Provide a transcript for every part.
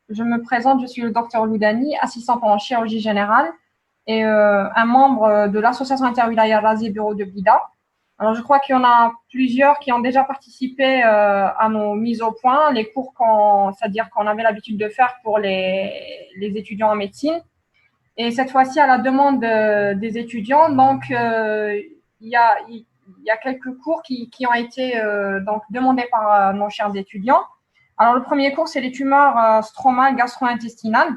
Je me présente, je suis le docteur Loudani, assistante en chirurgie générale et un membre de l'association Interwilaya Razi Bureau de Blida. Alors, je crois qu'il y en a plusieurs qui ont déjà participé à nos mises au point, les cours c'est-à-dire qu'on avait l'habitude de faire pour les étudiants en médecine. Et cette fois-ci, à la demande des étudiants, donc il y a quelques cours qui ont été donc demandés par nos chers étudiants. Alors, le premier cours, c'est les tumeurs stromales gastro-intestinales.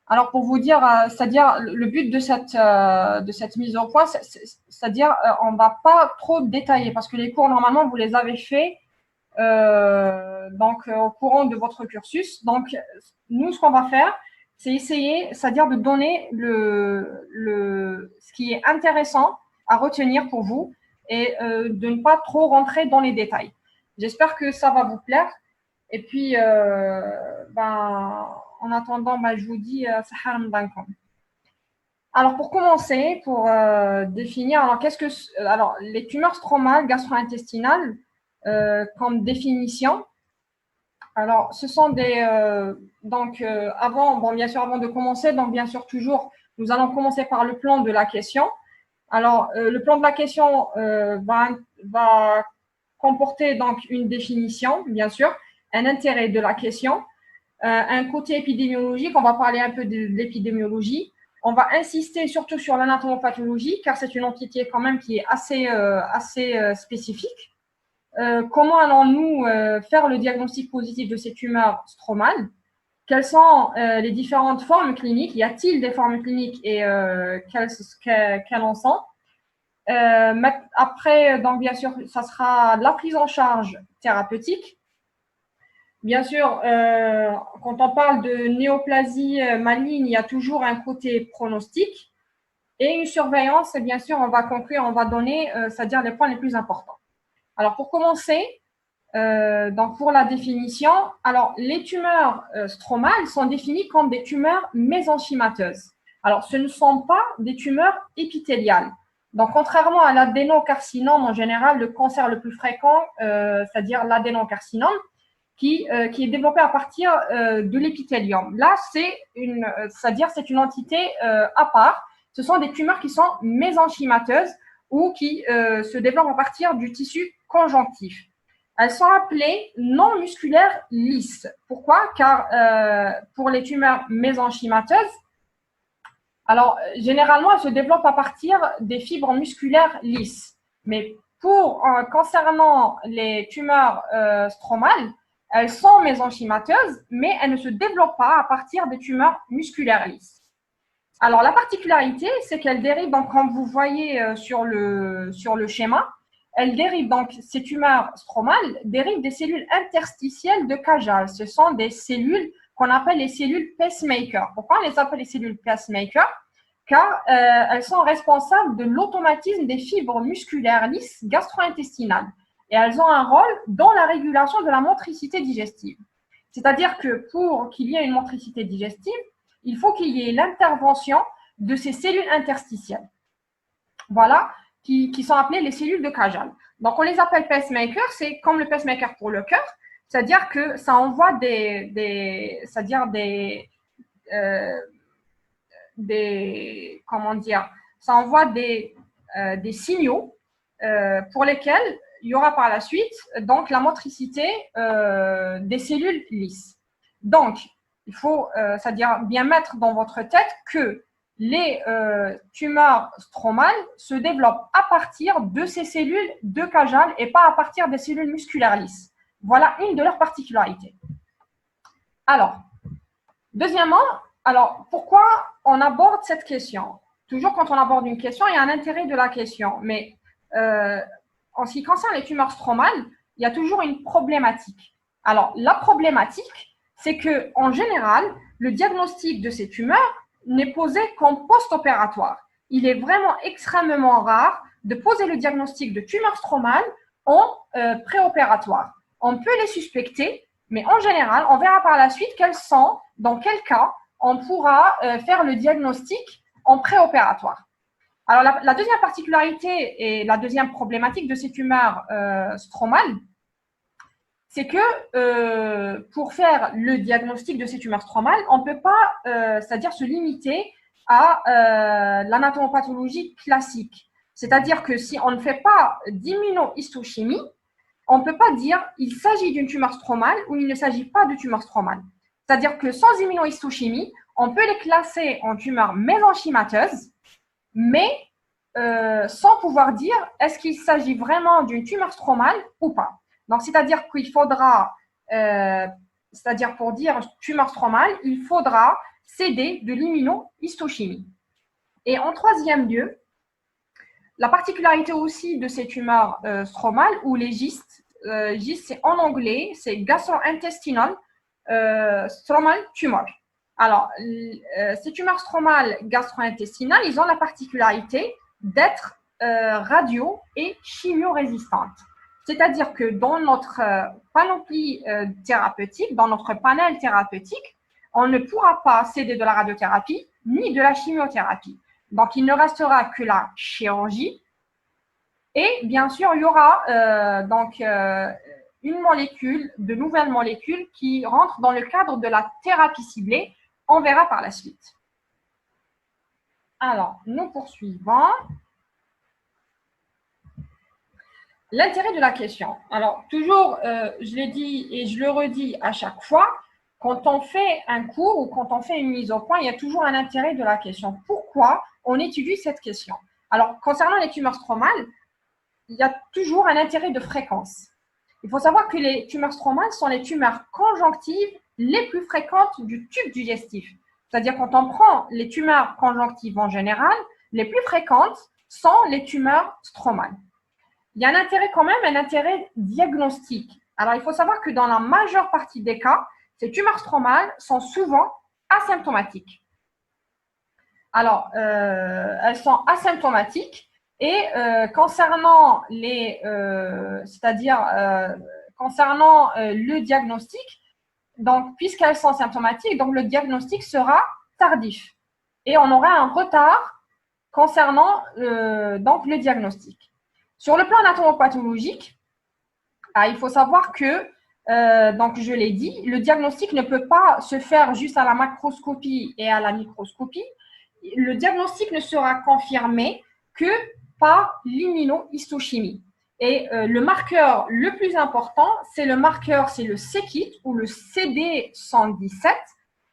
Alors, pour vous dire, c'est-à-dire le but de cette mise au point, c'est-à-dire on ne va pas trop détailler parce que les cours, normalement, vous les avez faits donc au courant de votre cursus. Donc, nous, ce qu'on va faire, c'est essayer, c'est-à-dire de donner ce qui est intéressant à retenir pour vous et de ne pas trop rentrer dans les détails. J'espère que ça va vous plaire. Et puis, en attendant, je vous dis, Sahar Mbankom. Alors, pour commencer, pour définir, alors, les tumeurs stromales gastro-intestinales, comme définition, alors, ce sont bien sûr, avant de commencer, donc bien sûr, toujours, nous allons commencer par le plan de la question. Alors, le plan de la question va comporter donc une définition, bien sûr, un intérêt de la question, un côté épidémiologique, on va parler un peu de l'épidémiologie. On va insister surtout sur l'anatomopathologie, car c'est une entité quand même qui est assez spécifique. Comment allons-nous faire le diagnostic positif de ces tumeurs stromales? Quelles sont les différentes formes cliniques? Y a-t-il des formes cliniques et quelles en sont? Après, donc bien sûr, ça sera la prise en charge thérapeutique. Bien sûr, quand on parle de néoplasie maligne, il y a toujours un côté pronostic et une surveillance. Et bien sûr, on va conclure, on va donner, c'est-à-dire les points les plus importants. Alors, pour commencer, donc pour la définition, alors les tumeurs stromales sont définies comme des tumeurs mésenchymateuses. Alors, ce ne sont pas des tumeurs épithéliales. Donc, contrairement à l'adénocarcinome en général, le cancer le plus fréquent, c'est-à-dire l'adénocarcinome, qui est développé à partir de l'épithélium. Là, c'est-à-dire c'est une entité à part. Ce sont des tumeurs qui sont mésenchymateuses ou qui se développent à partir du tissu conjonctif. Elles sont appelées non musculaires lisses. Pourquoi? Car pour les tumeurs mésenchymateuses, alors généralement, elles se développent à partir des fibres musculaires lisses. Mais concernant les tumeurs stromales, elles sont mésenchymateuses, mais elles ne se développent pas à partir des tumeurs musculaires lisses. Alors, la particularité, c'est qu'elles dérivent, donc, comme vous voyez sur le schéma, elles dérivent, donc, ces tumeurs stromales dérivent des cellules interstitielles de Cajal. Ce sont des cellules qu'on appelle les cellules pacemaker. Pourquoi on les appelle les cellules pacemaker? Car elles sont responsables de l'automatisme des fibres musculaires lisses gastro-intestinales. Et elles ont un rôle dans la régulation de la motricité digestive. C'est-à-dire que pour qu'il y ait une motricité digestive, il faut qu'il y ait l'intervention de ces cellules interstitielles. Voilà, qui sont appelées les cellules de Cajal. Donc, on les appelle pacemakers, c'est comme le pacemaker pour le cœur, c'est-à-dire que ça envoie ça envoie des signaux pour lesquels il y aura par la suite donc la motricité des cellules lisses. Donc, il faut, c'est-à-dire bien mettre dans votre tête que les tumeurs stromales se développent à partir de ces cellules de Cajal et pas à partir des cellules musculaires lisses. Voilà une de leurs particularités. Alors, deuxièmement, pourquoi on aborde cette question? Toujours quand on aborde une question, il y a un intérêt de la question. Mais en ce qui concerne les tumeurs stromales, il y a toujours une problématique. Alors, la problématique, c'est qu'en général, le diagnostic de ces tumeurs n'est posé qu'en post-opératoire. Il est vraiment extrêmement rare de poser le diagnostic de tumeur stromale en préopératoire. On peut les suspecter, mais en général, on verra par la suite quelles sont, dans quel cas, on pourra faire le diagnostic en préopératoire. Alors, la deuxième particularité et la deuxième problématique de ces tumeurs stromales, c'est que pour faire le diagnostic de ces tumeurs stromales, on ne peut pas, c'est-à-dire se limiter à l'anatomopathologie classique. C'est-à-dire que si on ne fait pas d'immunohistochimie, on ne peut pas dire il s'agit d'une tumeur stromale ou il ne s'agit pas de tumeur stromale. C'est-à-dire que sans immunohistochimie, on peut les classer en tumeurs mésenchymateuses, mais sans pouvoir dire est-ce qu'il s'agit vraiment d'une tumeur stromale ou pas. Donc, c'est-à-dire qu'il faudra, c'est-à-dire pour dire tumeur stromale, il faudra céder de l'immunohistochimie. Et en troisième lieu, la particularité aussi de ces tumeurs stromales ou les GIST, GIST c'est en anglais, c'est gastrointestinal stromal tumor. Alors, ces tumeurs stromales gastro-intestinales, ils ont la particularité d'être radio- et chimio-résistantes. C'est-à-dire que dans notre panoplie thérapeutique, dans notre panel thérapeutique, on ne pourra pas céder de la radiothérapie ni de la chimiothérapie. Donc, il ne restera que la chirurgie. Et bien sûr, il y aura une molécule, de nouvelles molécules qui rentrent dans le cadre de la thérapie ciblée. On verra par la suite. Alors, nous poursuivons. L'intérêt de la question. Alors, toujours, je l'ai dit et je le redis à chaque fois, quand on fait un cours ou quand on fait une mise au point, il y a toujours un intérêt de la question. Pourquoi on étudie cette question? Alors, concernant les tumeurs stromales, il y a toujours un intérêt de fréquence. Il faut savoir que les tumeurs stromales sont les tumeurs conjonctives les plus fréquentes du tube digestif. C'est-à-dire quand on prend les tumeurs conjonctives en général, les plus fréquentes sont les tumeurs stromales. Il y a un intérêt quand même, un intérêt diagnostique. Alors, il faut savoir que dans la majeure partie des cas, ces tumeurs stromales sont souvent asymptomatiques. Alors, elles sont asymptomatiques et concernant concernant le diagnostic, donc puisqu'elles sont symptomatiques, donc le diagnostic sera tardif et on aura un retard concernant donc le diagnostic. Sur le plan anatomopathologique, il faut savoir que, donc je l'ai dit, le diagnostic ne peut pas se faire juste à la macroscopie et à la microscopie. Le diagnostic ne sera confirmé que par l'immunohistochimie. Et le marqueur le plus important, c'est le c-KIT ou le CD117,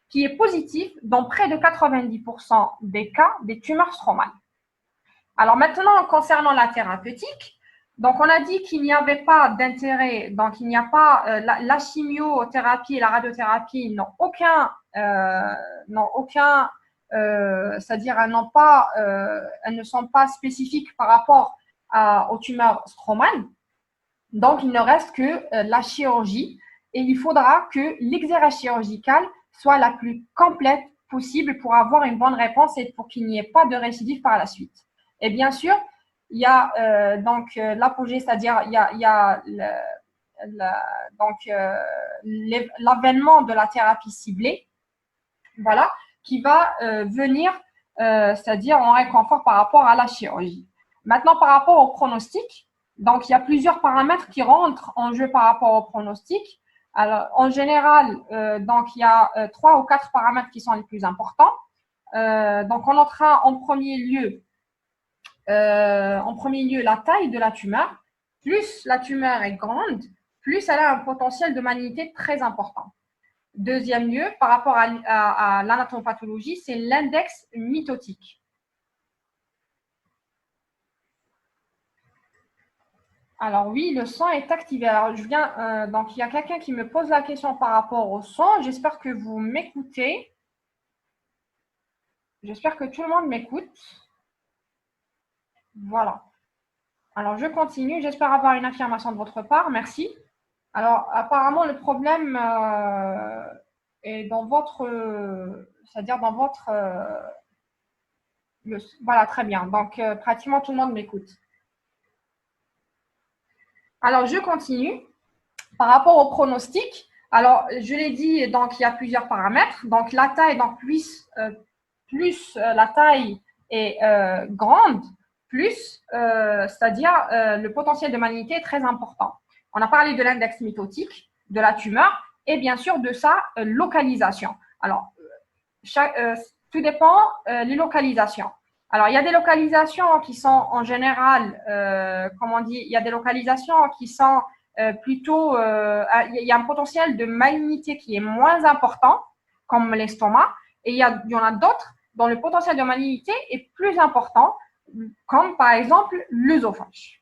qui est positif dans près de 90% des cas des tumeurs stromales. Alors maintenant, concernant la thérapeutique, donc on a dit qu'il n'y avait pas d'intérêt, donc il n'y a pas la chimiothérapie et la radiothérapie n'ont aucun, c'est-à-dire elles ne sont pas spécifiques par rapport aux tumeurs stromales. Donc il ne reste que la chirurgie et il faudra que l'exéra chirurgicale soit la plus complète possible pour avoir une bonne réponse et pour qu'il n'y ait pas de récidive par la suite. Et bien sûr, il y a l'apogée, c'est-à-dire il y a l'avènement de la thérapie ciblée, voilà, qui va venir, c'est-à-dire en réconfort par rapport à la chirurgie. Maintenant, par rapport au pronostic, donc il y a plusieurs paramètres qui rentrent en jeu par rapport au pronostic. Alors, en général, donc il y a 3 ou 4 paramètres qui sont les plus importants. Donc, on notera en premier lieu la taille de la tumeur. Plus la tumeur est grande, plus elle a un potentiel de malignité très important. Deuxième lieu, par rapport à l'anatomopathologie, c'est l'index mitotique. Alors oui, le son est activé. Alors donc il y a quelqu'un qui me pose la question par rapport au son. J'espère que vous m'écoutez. J'espère que tout le monde m'écoute. Voilà. Alors je continue. J'espère avoir une affirmation de votre part. Merci. Alors apparemment le problème est dans votre, c'est-à-dire dans votre, voilà, très bien. Donc pratiquement tout le monde m'écoute. Alors je continue. Par rapport au pronostic, alors je l'ai dit, donc il y a plusieurs paramètres. Donc la taille, donc plus la taille est grande, plus, c'est-à-dire le potentiel de malignité est très important. On a parlé de l'index mitotique. de la tumeur et bien sûr de sa localisation. Alors, tout dépend des localisations. Alors, il y a des localisations qui sont en général, comment on dit, il y a des localisations qui sont plutôt, il y a un potentiel de malignité qui est moins important, comme l'estomac, et il y en a d'autres dont le potentiel de malignité est plus important, comme par exemple l'œsophage.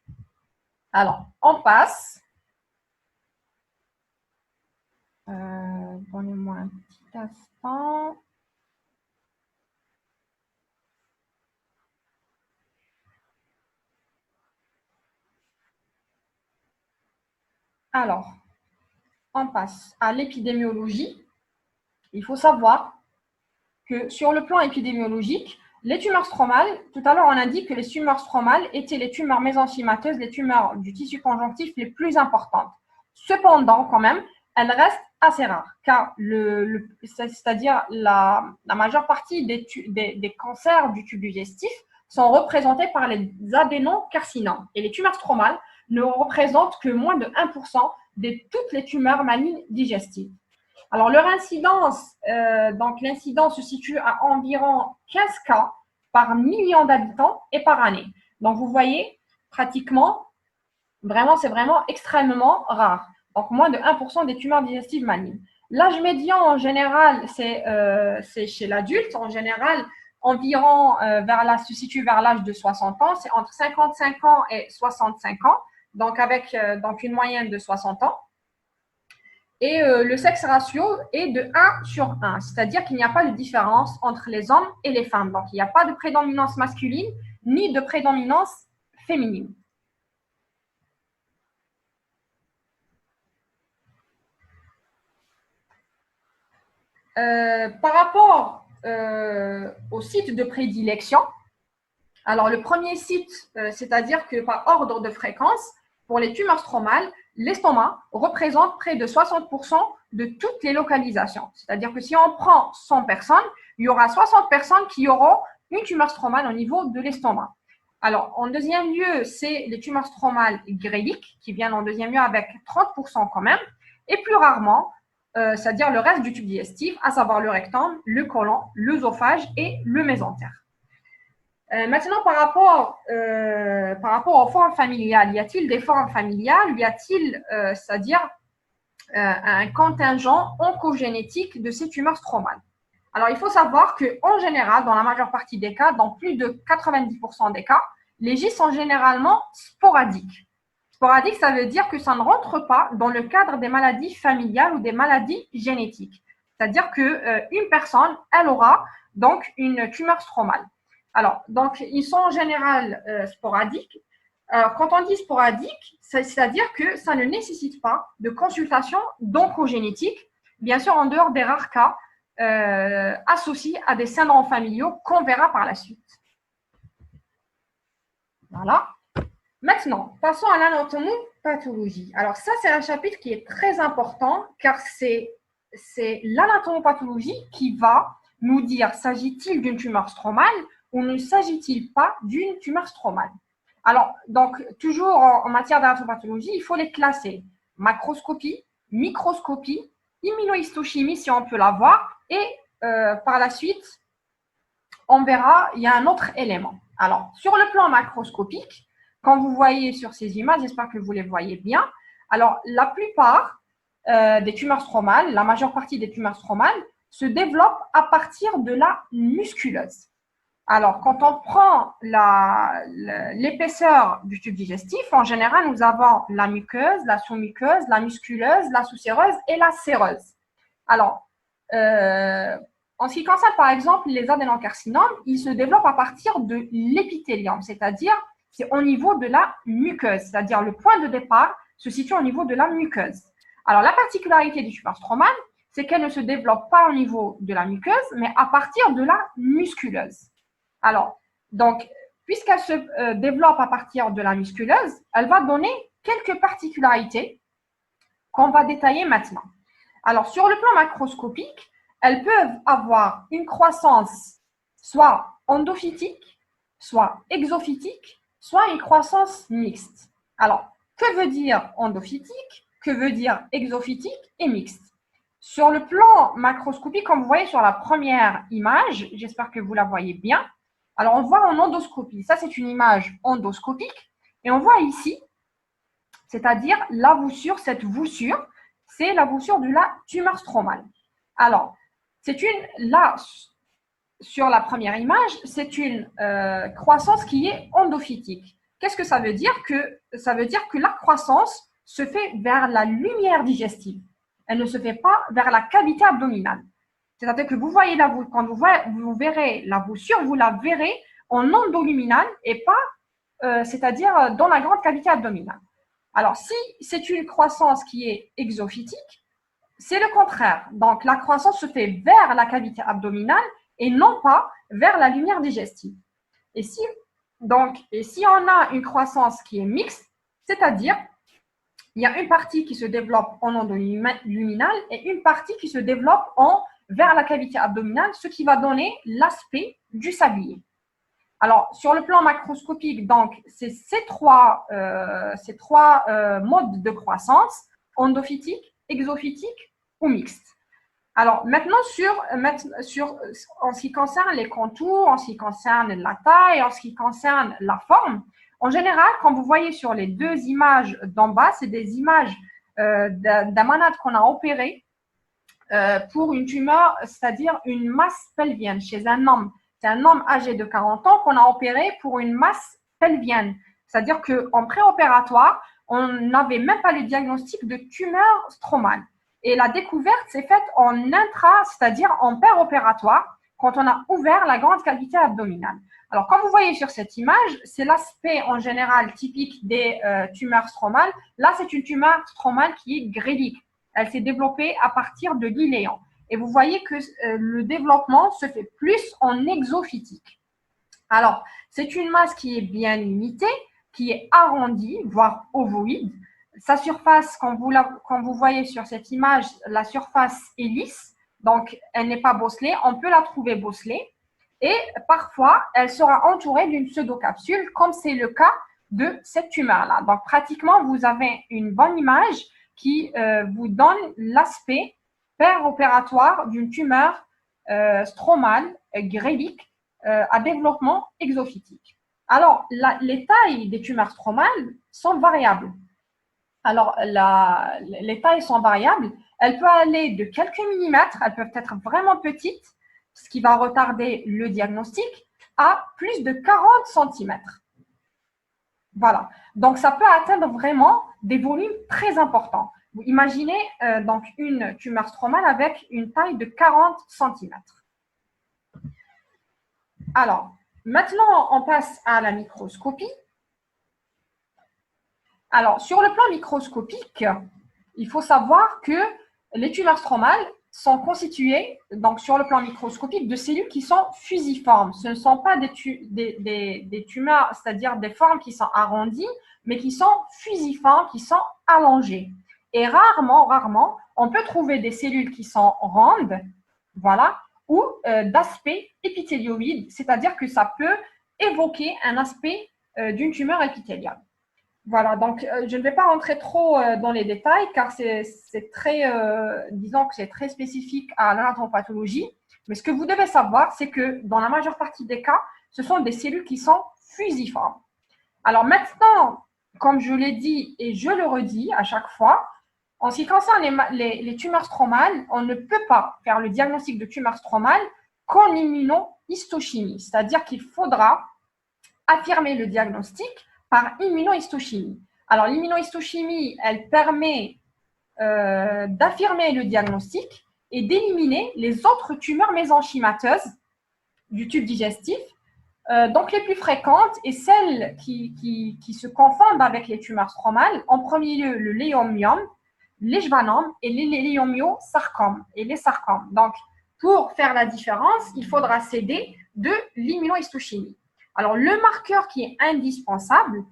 Alors, on passe. Donnez-moi un petit instant. Alors, on passe à l'épidémiologie. Il faut savoir que sur le plan épidémiologique, les tumeurs stromales, tout à l'heure on a dit que les tumeurs stromales étaient les tumeurs mésenchymateuses, les tumeurs du tissu conjonctif les plus importantes. Cependant, quand même, elles restent assez rares, car c'est-à-dire la majeure partie des cancers du tube digestif sont représentés par les adénocarcinomes. Et les tumeurs stromales ne représentent que moins de 1% de toutes les tumeurs malignes digestives. Alors, leur incidence, donc l'incidence se situe à environ 15 cas par million d'habitants et par année. Donc, vous voyez, pratiquement, c'est vraiment extrêmement rare. Donc, moins de 1% des tumeurs digestives malignes. L'âge médian, en général, c'est chez l'adulte. En général, environ se situe vers l'âge de 60 ans. C'est entre 55 ans et 65 ans, donc avec une moyenne de 60 ans. Et le sexe ratio est de 1/1, c'est-à-dire qu'il n'y a pas de différence entre les hommes et les femmes. Donc, il n'y a pas de prédominance masculine ni de prédominance féminine. Par rapport au site de prédilection, alors le premier site, c'est-à-dire que par ordre de fréquence, pour les tumeurs stromales, l'estomac représente près de 60% de toutes les localisations. C'est-à-dire que si on prend 100 personnes, il y aura 60 personnes qui auront une tumeur stromale au niveau de l'estomac. Alors, en deuxième lieu, c'est les tumeurs stromales gréliques qui viennent en deuxième lieu avec 30% quand même. Et plus rarement, c'est-à-dire le reste du tube digestif, à savoir le rectum, le côlon, l'œsophage et le mésentère. Maintenant, par rapport aux formes familiales, y a-t-il des formes familiales? Y a-t-il, c'est-à-dire un contingent oncogénétique de ces tumeurs stromales? Alors, il faut savoir qu'en général, dans la majeure partie des cas, dans plus de 90% des cas, les GIS sont généralement sporadiques. Sporadique, ça veut dire que ça ne rentre pas dans le cadre des maladies familiales ou des maladies génétiques. C'est-à-dire qu'une personne, elle aura donc une tumeur stromale. Alors, donc, ils sont en général sporadiques. Quand on dit sporadique, c'est-à-dire que ça ne nécessite pas de consultation d'oncogénétique, bien sûr en dehors des rares cas associés à des syndromes familiaux qu'on verra par la suite. Voilà. Maintenant, passons à l'anatomopathologie. Alors ça, c'est un chapitre qui est très important car c'est l'anatomopathologie qui va nous dire s'agit-il d'une tumeur stromale ou ne s'agit-il pas d'une tumeur stromale. Alors, donc, toujours en matière d'anatomopathologie, il faut les classer. Macroscopie, microscopie, immunohistochimie si on peut l'avoir et par la suite, on verra, il y a un autre élément. Alors, sur le plan macroscopique, quand vous voyez sur ces images, j'espère que vous les voyez bien. Alors, la plupart des tumeurs stromales, la majeure partie des tumeurs stromales, se développent à partir de la musculeuse. Alors, quand on prend l'épaisseur du tube digestif, en général, nous avons la muqueuse, la sous-muqueuse, la musculeuse, la sous-séreuse et la séreuse. Alors, en ce qui concerne par exemple les adénocarcinomes, ils se développent à partir de l'épithélium, c'est-à-dire c'est au niveau de la muqueuse, c'est-à-dire le point de départ se situe au niveau de la muqueuse. Alors, la particularité du tumeur stromale, c'est qu'elle ne se développe pas au niveau de la muqueuse, mais à partir de la musculeuse. Alors, donc, puisqu'elle se développe à partir de la musculeuse, elle va donner quelques particularités qu'on va détailler maintenant. Alors, sur le plan macroscopique, elles peuvent avoir une croissance soit endophytique, soit exophytique, soit une croissance mixte. Alors, que veut dire endophytique? que veut dire exophytique et mixte. Sur le plan macroscopique, comme vous voyez sur la première image, j'espère que vous la voyez bien. Alors, on voit en endoscopie. Ça, c'est une image endoscopique. Et on voit ici, c'est-à-dire la voussure, cette voussure, c'est la voussure de la tumeur stromale. Alors, là, sur la première image, c'est une croissance qui est endophytique. Qu'est-ce que ça veut dire? Ça veut dire que la croissance se fait vers la lumière digestive. Elle ne se fait pas vers la cavité abdominale. C'est-à-dire que vous voyez quand vous verrez la voussure, vous la verrez en endoluminal et pas, c'est-à-dire dans la grande cavité abdominale. Alors, si c'est une croissance qui est exophytique, c'est le contraire. Donc, la croissance se fait vers la cavité abdominale et non pas vers la lumière digestive. Et si on a une croissance qui est mixte, c'est-à-dire il y a une partie qui se développe en endoluminal et une partie qui se développe vers la cavité abdominale, ce qui va donner l'aspect du sablier. Alors, sur le plan macroscopique, donc, c'est ces trois modes de croissance, endophytique, exophytique ou mixte. Alors, maintenant, en ce qui concerne les contours, en ce qui concerne la taille, en ce qui concerne la forme, en général, quand vous voyez sur les deux images d'en bas, c'est des images d'un malade qu'on a opéré pour une tumeur, c'est-à-dire une masse pelvienne chez un homme. C'est un homme âgé de 40 ans qu'on a opéré pour une masse pelvienne. C'est-à-dire qu'en préopératoire, on n'avait même pas le diagnostic de tumeur stromale. Et la découverte s'est faite en c'est-à-dire en péropératoire, quand on a ouvert la grande cavité abdominale. Alors, comme vous voyez sur cette image, c'est l'aspect en général typique des tumeurs stromales. Là, c'est une tumeur stromale qui est grévique. Elle s'est développée à partir de l'iléon. Et vous voyez que le développement se fait plus en exophytique. Alors, c'est une masse qui est bien limitée, qui est arrondie, voire ovoïde. Sa surface, quand vous voyez sur cette image, la surface est lisse, donc elle n'est pas bosselée. On peut la trouver bosselée. Et parfois, elle sera entourée d'une pseudocapsule, comme c'est le cas de cette tumeur-là. Donc, pratiquement, vous avez une bonne image qui vous donne l'aspect péropératoire d'une tumeur stromale, grévique, à développement exophytique. Alors, les tailles des tumeurs stromales sont variables. Alors, les tailles sont variables. Elles peuvent aller de quelques millimètres, elles peuvent être vraiment petites, ce qui va retarder le diagnostic, à plus de 40 centimètres. Voilà. Donc, ça peut atteindre vraiment des volumes très importants. Vous imaginez donc une tumeur stromale avec une taille de 40 centimètres. Alors, maintenant, on passe à la microscopie. Alors, sur le plan microscopique, il faut savoir que les tumeurs stromales sont constituées, donc sur le plan microscopique, de cellules qui sont fusiformes. Ce ne sont pas des tumeurs, c'est-à-dire des formes qui sont arrondies, mais qui sont fusiformes, qui sont allongées. Et rarement, on peut trouver des cellules qui sont rondes, voilà, ou d'aspect épithélioïde, c'est-à-dire que ça peut évoquer un aspect d'une tumeur épithéliale. Voilà, donc je ne vais pas rentrer trop dans les détails car c'est très, disons que c'est très spécifique à l'anatomopathologie. Mais ce que vous devez savoir, c'est que dans la majeure partie des cas, ce sont des cellules qui sont fusiformes. Alors maintenant, comme je l'ai dit et je le redis à chaque fois, en ce qui concerne les tumeurs stromales, on ne peut pas faire le diagnostic de tumeur stromale qu'en immunohistochimie, c'est-à-dire qu'il faudra affirmer le diagnostic par immunohistochimie. Alors, l'immunohistochimie, elle permet d'affirmer le diagnostic et d'éliminer les autres tumeurs mésenchymateuses du tube digestif, donc les plus fréquentes et celles qui se confondent avec les tumeurs stromales. En premier lieu, le léomyome, les schwannomes et les léomyosarcomes et les sarcomes. Donc, pour faire la différence, il faudra s'aider de l'immunohistochimie. Alors, le marqueur qui est indispensable,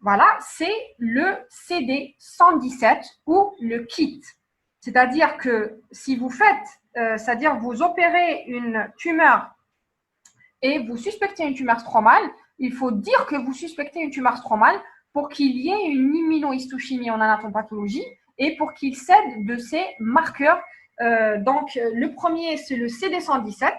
voilà, c'est le CD117 ou le KIT. C'est-à-dire que si vous c'est-à-dire vous opérez une tumeur et vous suspectez une tumeur stromale, il faut dire que vous suspectez une tumeur stromale pour qu'il y ait une immunohistochimie en anatomopathologie et pour qu'il cède de ces marqueurs. Donc, le premier, c'est le CD117.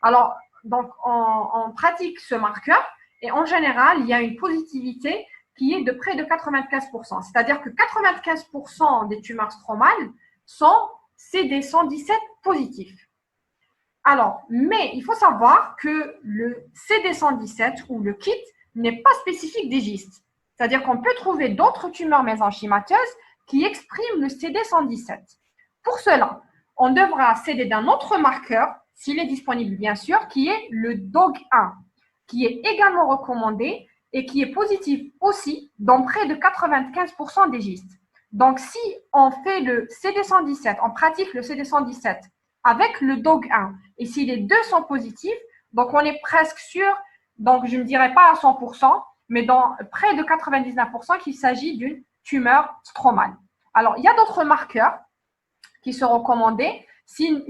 Alors, donc, on pratique ce marqueur et en général, il y a une positivité qui est de près de 95%. C'est-à-dire que 95% des tumeurs stromales sont CD117 positifs. Alors, mais il faut savoir que le CD117 ou le kit n'est pas spécifique des gystes. C'est-à-dire qu'on peut trouver d'autres tumeurs mésenchymateuses qui expriment le CD117. Pour cela, on devra s'aider d'un autre marqueur, s'il est disponible bien sûr, qui est le DOG1, qui est également recommandé et qui est positif aussi dans près de 95% des gystes. Donc, si on fait le CD117, on pratique le CD117 avec le DOG1, et si les deux sont positifs, donc on est presque sûr, donc je ne dirais pas à 100%, mais dans près de 99% qu'il s'agit d'une tumeur stromale. Alors, il y a d'autres marqueurs qui sont recommandés si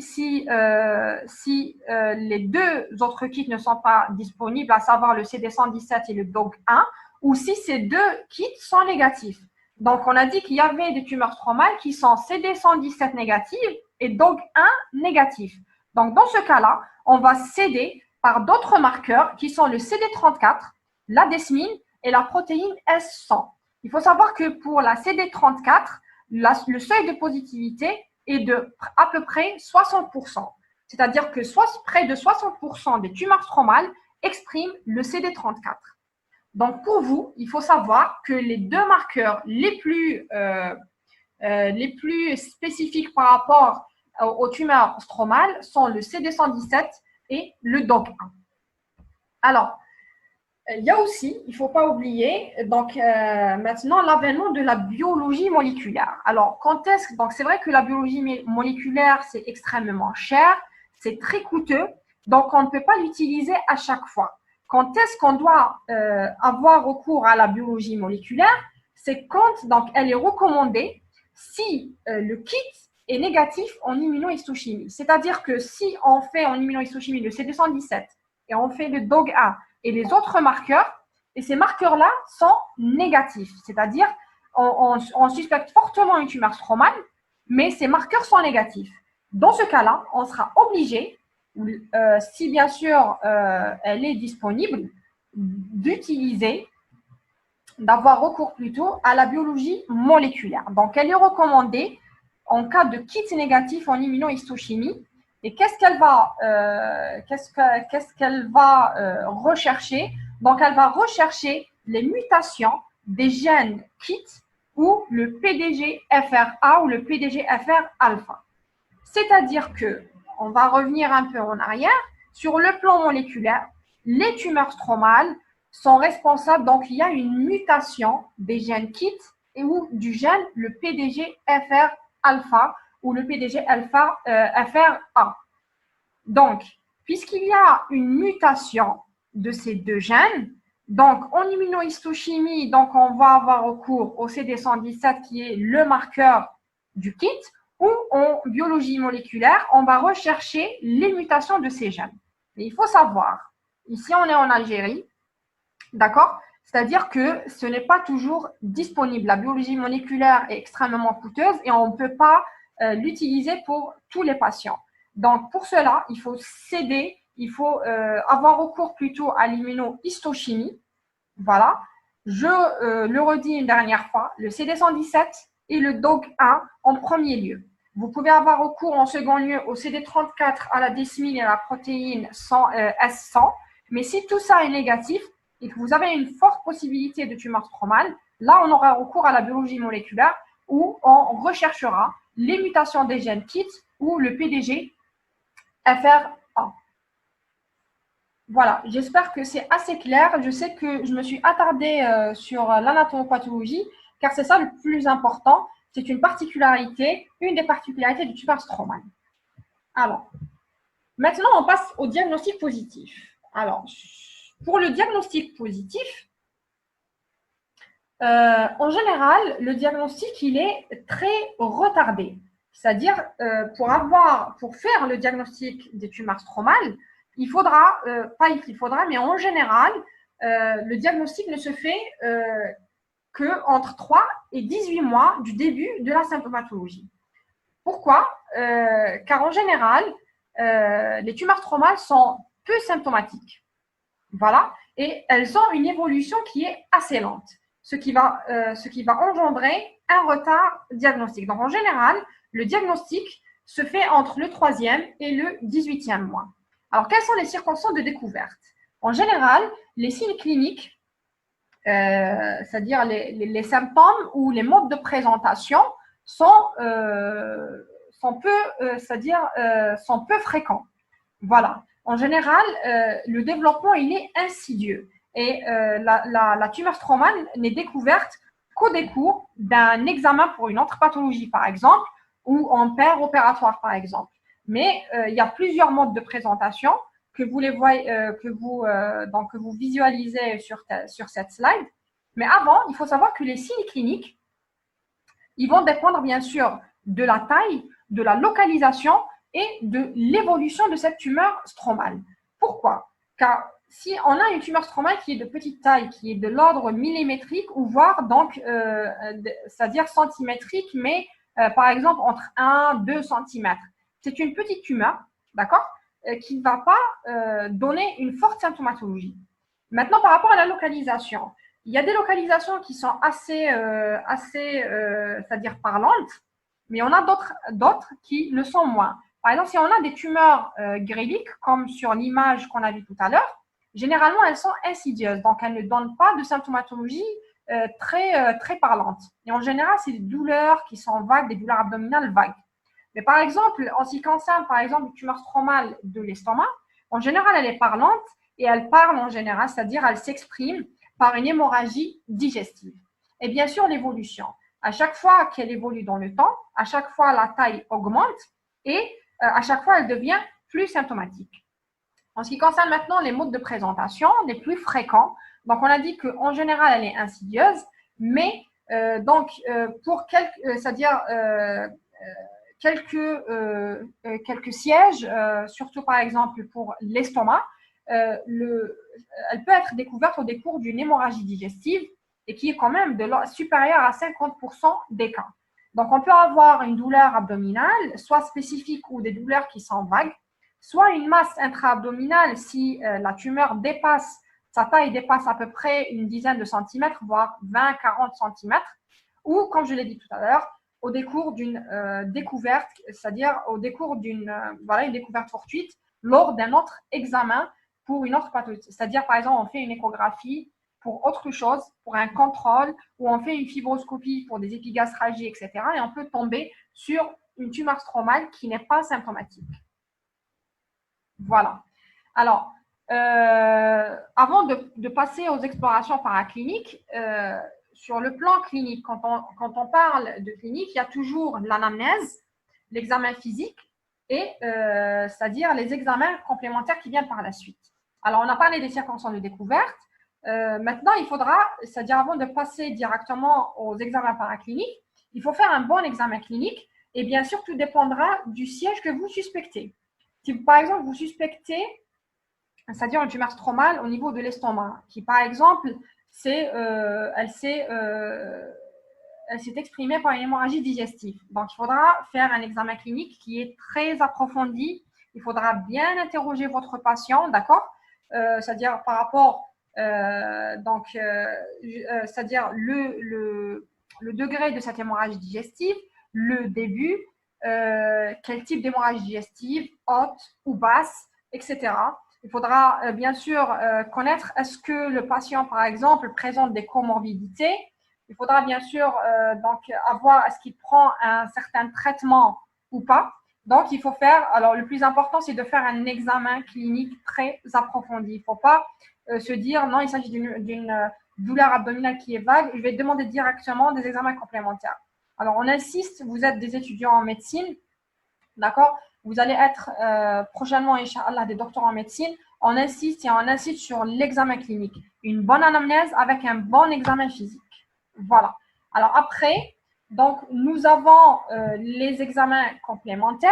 les deux autres kits ne sont pas disponibles, à savoir le CD117 et le DOG1, ou si ces deux kits sont négatifs. Donc, on a dit qu'il y avait des tumeurs stromales qui sont CD117 négatives et DOG1 négatifs. Donc, dans ce cas-là, on va s'aider par d'autres marqueurs qui sont le CD34, la desmine et la protéine S100. Il faut savoir que pour la CD34, le seuil de positivité est de à peu près 60%. C'est-à-dire que près de 60% des tumeurs stromales expriment le CD34. Donc, pour vous, il faut savoir que les deux marqueurs les plus spécifiques par rapport aux tumeurs stromales sont le CD117 et le DOG1. Alors, il y a aussi, il ne faut pas oublier, donc maintenant l'avènement de la biologie moléculaire. Alors, donc c'est vrai que la biologie moléculaire, c'est extrêmement cher, c'est très coûteux, donc on ne peut pas l'utiliser à chaque fois. Quand est-ce qu'on doit avoir recours à la biologie moléculaire? C'est quand donc, elle est recommandée si le kit est négatif en immunohistochimie. C'est-à-dire que si on fait en immunohistochimie le CD117 et on fait le DOG1 et les autres marqueurs, et ces marqueurs-là sont négatifs. C'est-à-dire on suspecte fortement une tumeur stromale, mais ces marqueurs sont négatifs. Dans ce cas-là, on sera obligé, si bien sûr elle est disponible, d'avoir recours plutôt à la biologie moléculaire. Donc, elle est recommandée en cas de kit négatif en immunohistochimie. Et qu'est-ce qu'elle va rechercher? Donc, elle va rechercher les mutations des gènes KIT ou le PDGFRA ou le PDGFR alpha. C'est-à-dire que, on va revenir un peu en arrière, sur le plan moléculaire, les tumeurs stromales sont responsables, donc il y a une mutation des gènes KIT et ou du gène le PDGFR alpha ou le PDGFRA. Donc, puisqu'il y a une mutation de ces deux gènes, donc en immunohistochimie, donc on va avoir recours au CD117 qui est le marqueur du kit, ou en biologie moléculaire, on va rechercher les mutations de ces gènes. Et il faut savoir, ici on est en Algérie, d'accord? C'est-à-dire que ce n'est pas toujours disponible. La biologie moléculaire est extrêmement coûteuse et on ne peut pas l'utiliser pour tous les patients. Donc, pour cela, il faut s'aider, il faut avoir recours plutôt à l'immunohistochimie. Voilà. Je le redis une dernière fois, le CD117 et le DOG1 en premier lieu. Vous pouvez avoir recours en second lieu au CD34, à la desmine et à la protéine S100. Mais si tout ça est négatif et que vous avez une forte possibilité de tumeur stromale, là, on aura recours à la biologie moléculaire où on recherchera les mutations des gènes KIT ou le PDGFRA. Voilà, j'espère que c'est assez clair. Je sais que je me suis attardée sur l'anatomopathologie, car c'est ça le plus important. C'est une des particularités du tumeur stromale. Alors, maintenant, on passe au diagnostic positif. Alors, pour le diagnostic positif, en général, le diagnostic, il est très retardé. C'est-à-dire, pour faire le diagnostic des tumeurs stromales, mais en général, le diagnostic ne se fait que entre 3 et 18 mois du début de la symptomatologie. Pourquoi? Car en général, les tumeurs stromales sont peu symptomatiques. Voilà, et elles ont une évolution qui est assez lente, ce qui va engendrer un retard diagnostique. Donc en général, le diagnostic se fait entre le 3e et le 18e mois. Alors, quelles sont les circonstances de découverte? En général, les signes cliniques, c'est-à-dire les symptômes ou les modes de présentation sont peu fréquents. Voilà. En général, le développement, il est insidieux. Et la tumeur stromale n'est découverte qu'au décours d'un examen pour une autre pathologie, par exemple, ou en paire opératoire, par exemple. Mais il y a plusieurs modes de présentation que vous que vous visualisez sur cette slide. Mais avant, il faut savoir que les signes cliniques, ils vont dépendre bien sûr de la taille, de la localisation et de l'évolution de cette tumeur stromale. Pourquoi? Car si on a une tumeur stromale qui est de petite taille, qui est de l'ordre millimétrique ou voire donc, c'est-à-dire centimétrique, mais par exemple entre 1 et 2 cm, c'est une petite tumeur, d'accord, qui ne va pas donner une forte symptomatologie. Maintenant, par rapport à la localisation, il y a des localisations qui sont c'est-à-dire parlantes, mais on a d'autres qui le sont moins. Par exemple, si on a des tumeurs gréliques, comme sur l'image qu'on a vue tout à l'heure, généralement, elles sont insidieuses, donc elles ne donnent pas de symptomatologie très parlante. Et en général, c'est des douleurs qui sont vagues, des douleurs abdominales vagues. Mais par exemple, en ce qui concerne, par exemple, une tumeur stromale de l'estomac, en général, elle est parlante et elle parle en général, c'est-à-dire elle s'exprime par une hémorragie digestive. Et bien sûr, l'évolution. À chaque fois qu'elle évolue dans le temps, à chaque fois, la taille augmente et à chaque fois, elle devient plus symptomatique. En ce qui concerne maintenant les modes de présentation, les plus fréquents, donc on a dit qu'en général, elle est insidieuse, mais pour quelques sièges, surtout par exemple pour l'estomac, elle peut être découverte au décours d'une hémorragie digestive et qui est quand même supérieure à 50% des cas. Donc, on peut avoir une douleur abdominale, soit spécifique ou des douleurs qui sont vagues, soit une masse intra-abdominale si la tumeur sa taille dépasse à peu près une dizaine de centimètres, voire 20-40 centimètres, ou, comme je l'ai dit tout à l'heure, au décours d'une découverte, c'est-à-dire au décours une découverte fortuite lors d'un autre examen pour une autre pathologie. C'est-à-dire, par exemple, on fait une échographie pour autre chose, pour un contrôle, ou on fait une fibroscopie pour des épigastralgies, etc. Et on peut tomber sur une tumeur stromale qui n'est pas symptomatique. Voilà. Alors, avant de passer aux explorations paracliniques, sur le plan clinique, quand on parle de clinique, il y a toujours l'anamnèse, l'examen physique et c'est-à-dire les examens complémentaires qui viennent par la suite. Alors, on a parlé des circonstances de découverte. Maintenant, il faudra, c'est-à-dire avant de passer directement aux examens paracliniques, il faut faire un bon examen clinique et bien sûr, tout dépendra du siège que vous suspectez. Si, par exemple, vous suspectez, c'est-à-dire une tumeur stromale au niveau de l'estomac, qui, par exemple, elle s'est exprimée par une hémorragie digestive. Donc, il faudra faire un examen clinique qui est très approfondi. Il faudra bien interroger votre patient, d'accord? C'est-à-dire par rapport, c'est-à-dire le degré de cette hémorragie digestive, le début, quel type d'hémorragie digestive, haute ou basse, etc. Il faudra bien sûr connaître est-ce que le patient, par exemple, présente des comorbidités. Il faudra bien sûr avoir est-ce qu'il prend un certain traitement ou pas. Donc, il faut faire, alors le plus important, c'est de faire un examen clinique très approfondi. Il ne faut pas se dire, non, il s'agit d'une douleur abdominale qui est vague, je vais demander directement des examens complémentaires. Alors, on insiste, vous êtes des étudiants en médecine, d'accord? Vous allez être prochainement, Inch'Allah, des docteurs en médecine. On insiste sur l'examen clinique. Une bonne anamnèse avec un bon examen physique. Voilà. Alors après, donc, nous avons les examens complémentaires.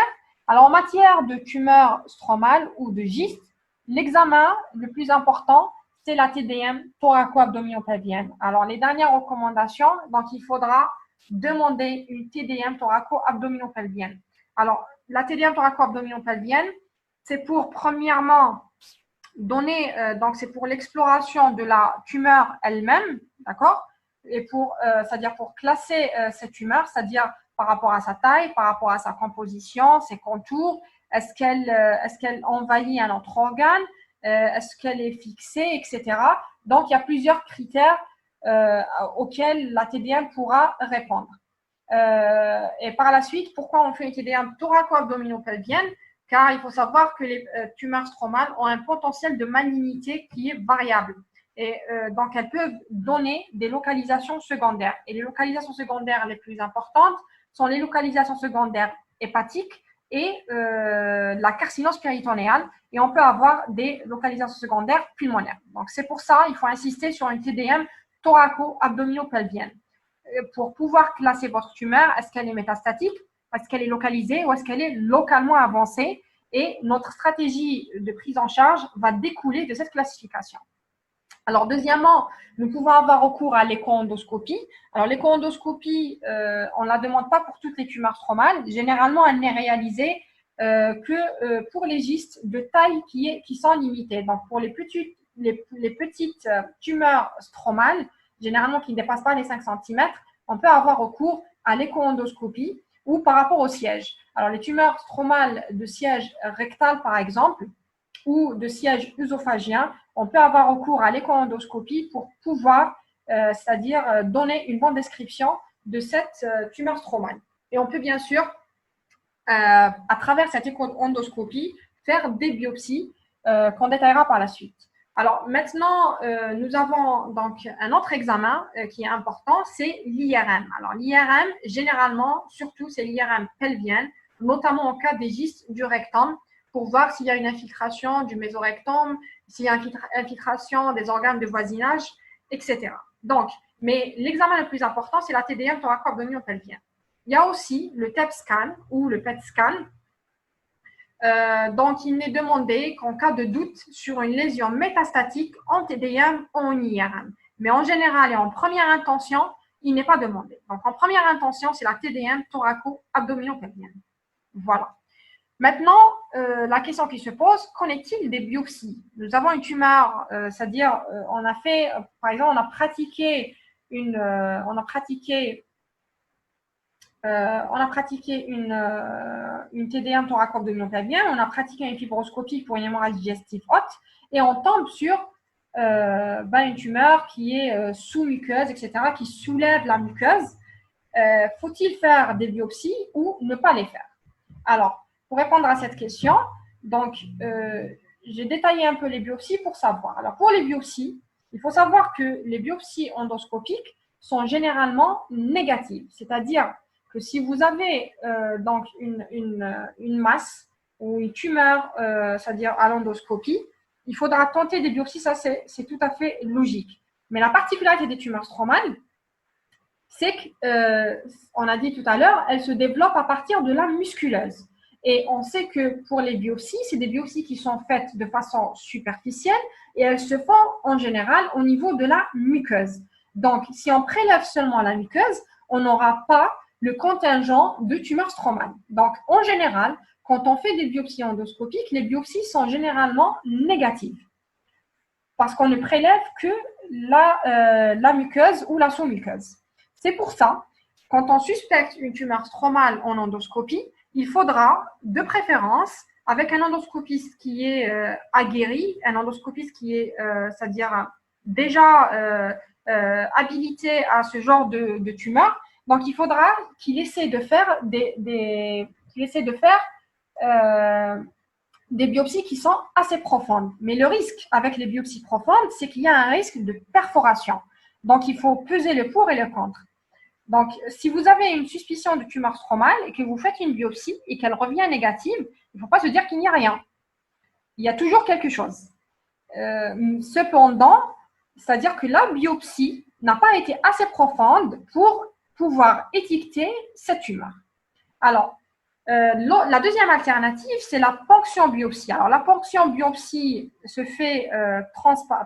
Alors, en matière de tumeur stromale ou de gyste, l'examen le plus important, c'est la TDM thoraco-abdominopelvienne. Alors, les dernières recommandations, donc il faudra demander une TDM thoraco-abdominopelvienne. Alors, la TDM thoraco-abdominopelvienne, c'est pour, premièrement, donner, donc c'est pour l'exploration de la tumeur elle-même, d'accord? Et pour, c'est-à-dire pour classer cette tumeur, c'est-à-dire par rapport à sa taille, par rapport à sa composition, ses contours, est-ce qu'elle envahit un autre organe, est-ce qu'elle est fixée, etc. Donc, il y a plusieurs critères auxquels la TDM pourra répondre. Et par la suite, pourquoi on fait une TDM thoraco-abdominopelvienne? Car il faut savoir que les tumeurs stromales ont un potentiel de malignité qui est variable. Et donc, elles peuvent donner des localisations secondaires. Et les localisations secondaires les plus importantes sont les localisations secondaires hépatiques et la carcinose péritonéale. Et on peut avoir des localisations secondaires pulmonaires. Donc, c'est pour ça qu'il faut insister sur une TDM thoraco-abdominopelvienne. Pour pouvoir classer votre tumeur, est-ce qu'elle est métastatique, est-ce qu'elle est localisée ou est-ce qu'elle est localement avancée? Et notre stratégie de prise en charge va découler de cette classification. Alors, deuxièmement, nous pouvons avoir recours à l'écho-endoscopie. Alors, l'écho-endoscopie, on ne la demande pas pour toutes les tumeurs stromales. Généralement, elle n'est réalisée que pour les gystes de taille qui sont limitées. Donc, pour les petites tumeurs stromales, généralement qui ne dépassent pas les 5 cm, on peut avoir recours à l'écho-endoscopie ou par rapport au siège. Alors, les tumeurs stromales de siège rectal, par exemple, ou de siège œsophagien, on peut avoir recours à l'écho-endoscopie pour pouvoir, c'est-à-dire donner une bonne description de cette tumeur stromale. Et on peut bien sûr, à travers cette écho-endoscopie, faire des biopsies qu'on détaillera par la suite. Alors maintenant, nous avons donc un autre examen qui est important, c'est l'IRM. Alors l'IRM, généralement, surtout c'est l'IRM pelvienne, notamment en cas des gystes du rectum, pour voir s'il y a une infiltration du mésorectum, s'il y a une infiltration des organes de voisinage, etc. Donc, mais l'examen le plus important, c'est la TDM thoraco-abdominopelvienne. Il y a aussi le TEP scan ou le PET scan. Donc, il n'est demandé qu'en cas de doute sur une lésion métastatique en TDM ou en IRM. Mais en général et en première intention, il n'est pas demandé. Donc, en première intention, c'est la TDM thoraco-abdominopelvienne. Voilà. Maintenant, la question qui se pose, qu'en est-il des biopsies? Nous avons une tumeur, c'est-à-dire, on a fait, par exemple, on a pratiqué une TDM thoraco-abdominopelvienne, on a pratiqué une fibroscopie pour une hémorragie digestive haute, et on tombe sur une tumeur qui est sous-muqueuse, etc., qui soulève la muqueuse. Faut-il faire des biopsies ou ne pas les faire? Alors, pour répondre à cette question, donc, j'ai détaillé un peu les biopsies pour savoir. Alors, pour les biopsies, il faut savoir que les biopsies endoscopiques sont généralement négatives, c'est-à-dire que si vous avez donc une masse ou une tumeur, c'est-à-dire à l'endoscopie, il faudra tenter des biopsies, ça c'est tout à fait logique. Mais la particularité des tumeurs stromales, c'est qu'on a dit tout à l'heure, elles se développent à partir de la musculeuse. Et on sait que pour les biopsies, c'est des biopsies qui sont faites de façon superficielle et elles se font en général au niveau de la muqueuse. Donc, si on prélève seulement la muqueuse, on n'aura pas le contingent de tumeurs stromales. Donc, en général, quand on fait des biopsies endoscopiques, les biopsies sont généralement négatives parce qu'on ne prélève que la muqueuse ou la sous-muqueuse. C'est pour ça, quand on suspecte une tumeur stromale en endoscopie, il faudra, de préférence, avec un endoscopiste qui est aguerri, un endoscopiste qui est, c'est-à-dire déjà habilité à ce genre de tumeur, donc il faudra qu'il essaie de faire des biopsies qui sont assez profondes. Mais le risque avec les biopsies profondes, c'est qu'il y a un risque de perforation. Donc, il faut peser le pour et le contre. Donc, si vous avez une suspicion de tumeur stromale et que vous faites une biopsie et qu'elle revient négative, il ne faut pas se dire qu'il n'y a rien. Il y a toujours quelque chose. Cependant, c'est-à-dire que la biopsie n'a pas été assez profonde pour pouvoir étiqueter cette tumeur. Alors, La deuxième alternative, c'est la ponction biopsie. Alors, la ponction biopsie se fait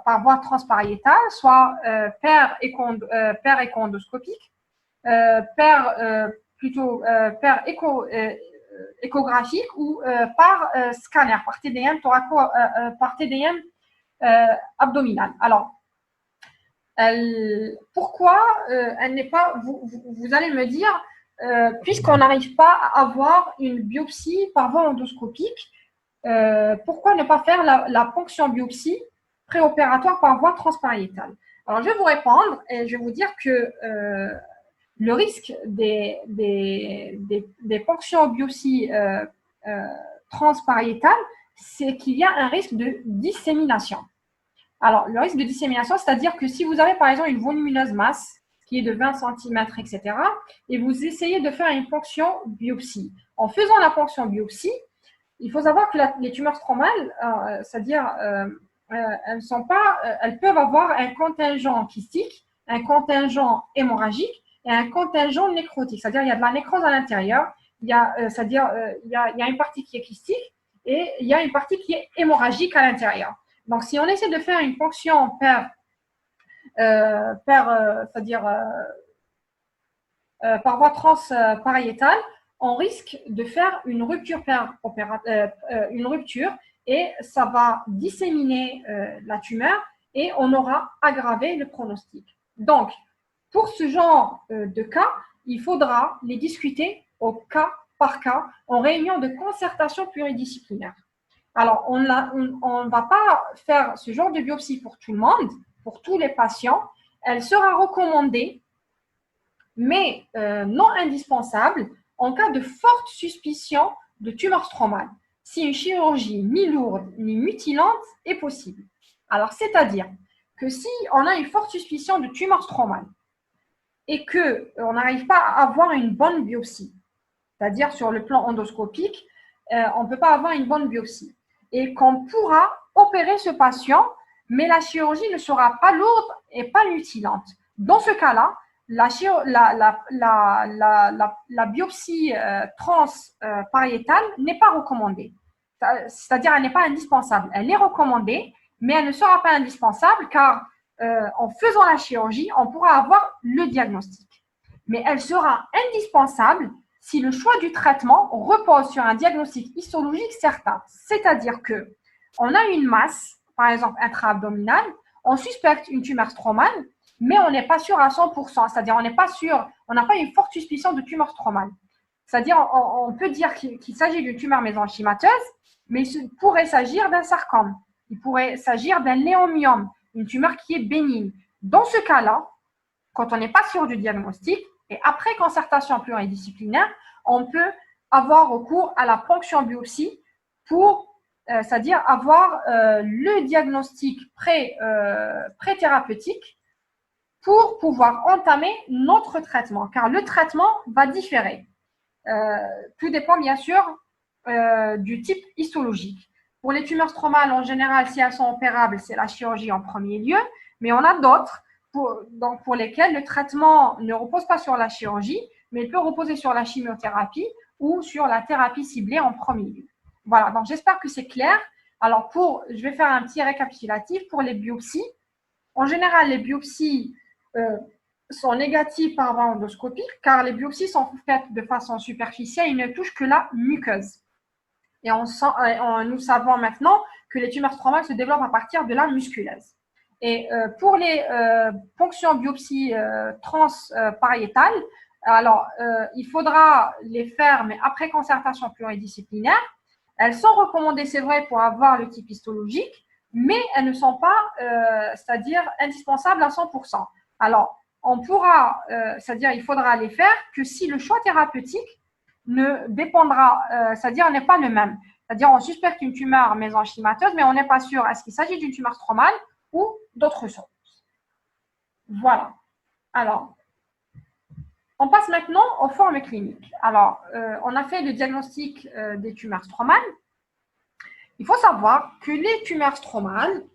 par voie transpariétale, soit paire échoendoscopique, paire échographique ou par scanner, par TDM, par TDM abdominal. Alors, pourquoi elle n'est pas, vous allez me dire, puisqu'on n'arrive pas à avoir une biopsie par voie endoscopique, pourquoi ne pas faire la ponction biopsie préopératoire par voie transpariétale? Alors, je vais vous répondre et je vais vous dire que le risque des ponctions biopsie transpariétales, c'est qu'il y a un risque de dissémination. Alors, le risque de dissémination, c'est-à-dire que si vous avez par exemple une volumineuse masse qui est de 20 cm, etc., et vous essayez de faire une ponction biopsie. En faisant la ponction biopsie, il faut savoir que les tumeurs stromales, c'est-à-dire elles peuvent avoir un contingent kystique, un contingent hémorragique et un contingent nécrotique. C'est-à-dire il y a de la nécrose à l'intérieur, il y a une partie qui est kystique et il y a une partie qui est hémorragique à l'intérieur. Donc, si on essaie de faire une ponction par voie transpariétale, on risque de faire une rupture et ça va disséminer la tumeur et on aura aggravé le pronostic. Donc, pour ce genre de cas, il faudra les discuter au cas par cas en réunion de concertation pluridisciplinaire. Alors, on ne va pas faire ce genre de biopsie pour tout le monde, pour tous les patients. Elle sera recommandée, mais non indispensable, en cas de forte suspicion de tumeur stromale, si une chirurgie ni lourde ni mutilante est possible. Alors, c'est-à-dire que si on a une forte suspicion de tumeur stromale et qu'on n'arrive pas à avoir une bonne biopsie, c'est-à-dire sur le plan endoscopique, on ne peut pas avoir une bonne biopsie, et qu'on pourra opérer ce patient, mais la chirurgie ne sera pas lourde et pas mutilante. Dans ce cas-là, la biopsie transpariétale n'est pas recommandée. C'est-à-dire, elle n'est pas indispensable. Elle est recommandée, mais elle ne sera pas indispensable car en faisant la chirurgie, on pourra avoir le diagnostic. Mais elle sera indispensable si le choix du traitement repose sur un diagnostic histologique certain. C'est-à-dire qu'on a une masse, par exemple intra-abdominale, on suspecte une tumeur stromale, mais on n'est pas sûr à 100%. C'est-à-dire on n'est pas sûr, on n'a pas une forte suspicion de tumeur stromale. C'est-à-dire on peut dire qu'il s'agit d'une tumeur mésenchymateuse, mais il pourrait s'agir d'un sarcome. Il pourrait s'agir d'un léomyome, une tumeur qui est bénigne. Dans ce cas-là, quand on n'est pas sûr du diagnostic, et après concertation pluridisciplinaire, on peut avoir recours à la ponction biopsie pour, c'est-à-dire avoir le diagnostic pré-thérapeutique pour pouvoir entamer notre traitement, car le traitement va différer. Tout dépend bien sûr du type histologique. Pour les tumeurs stromales, en général, si elles sont opérables, c'est la chirurgie en premier lieu, mais on a d'autres pour lesquels le traitement ne repose pas sur la chirurgie, mais il peut reposer sur la chimiothérapie ou sur la thérapie ciblée en premier lieu. Voilà, donc j'espère que c'est clair. Alors, je vais faire un petit récapitulatif pour les biopsies. En général, les biopsies sont négatives par voie endoscopique car les biopsies sont faites de façon superficielle, ils ne touchent que la muqueuse. Et nous savons maintenant que les tumeurs stromales se développent à partir de la musculeuse. Et pour les ponctions biopsie transpariétales, alors il faudra les faire, mais après concertation pluridisciplinaire. Elles sont recommandées, c'est vrai, pour avoir le type histologique, mais elles ne sont pas, c'est-à-dire indispensables à 100%. Alors, on pourra, c'est-à-dire il faudra les faire que si le choix thérapeutique ne dépendra, c'est-à-dire n'est pas le même. C'est-à-dire on suspecte une tumeur mésenchymateuse, mais on n'est pas sûr est-ce qu'il s'agit d'une tumeur stromale ou d'autres choses. Voilà. Alors, on passe maintenant aux formes cliniques. Alors, on a fait le diagnostic des tumeurs stromales. Il faut savoir que les tumeurs stromales,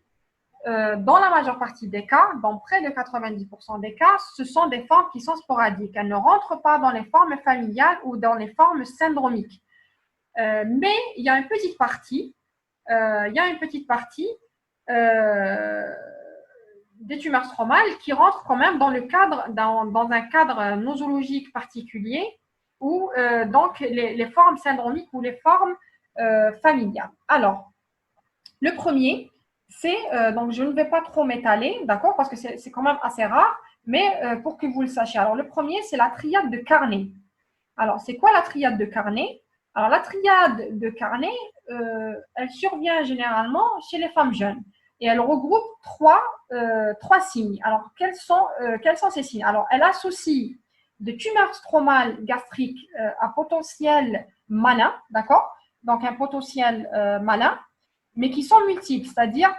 dans la majeure partie des cas, dans près de 90% des cas, ce sont des formes qui sont sporadiques. Elles ne rentrent pas dans les formes familiales ou dans les formes syndromiques. Mais il y a une petite partie, des tumeurs stromales qui rentrent quand même dans le cadre, dans un cadre nosologique particulier, ou donc les formes syndromiques ou les formes familiales. Alors, le premier, c'est, donc je ne vais pas trop m'étaler, d'accord, parce que c'est quand même assez rare, mais pour que vous le sachiez. Alors, le premier, c'est la triade de Carnet. Alors, c'est quoi la triade de Carnet? Alors, la triade de Carnet, elle survient généralement chez les femmes jeunes et elle regroupe trois signes. Alors, quels sont ces signes? Alors, elle associe des tumeurs stromales gastriques à potentiel malin, d'accord? Donc, un potentiel malin, mais qui sont multiples, c'est-à-dire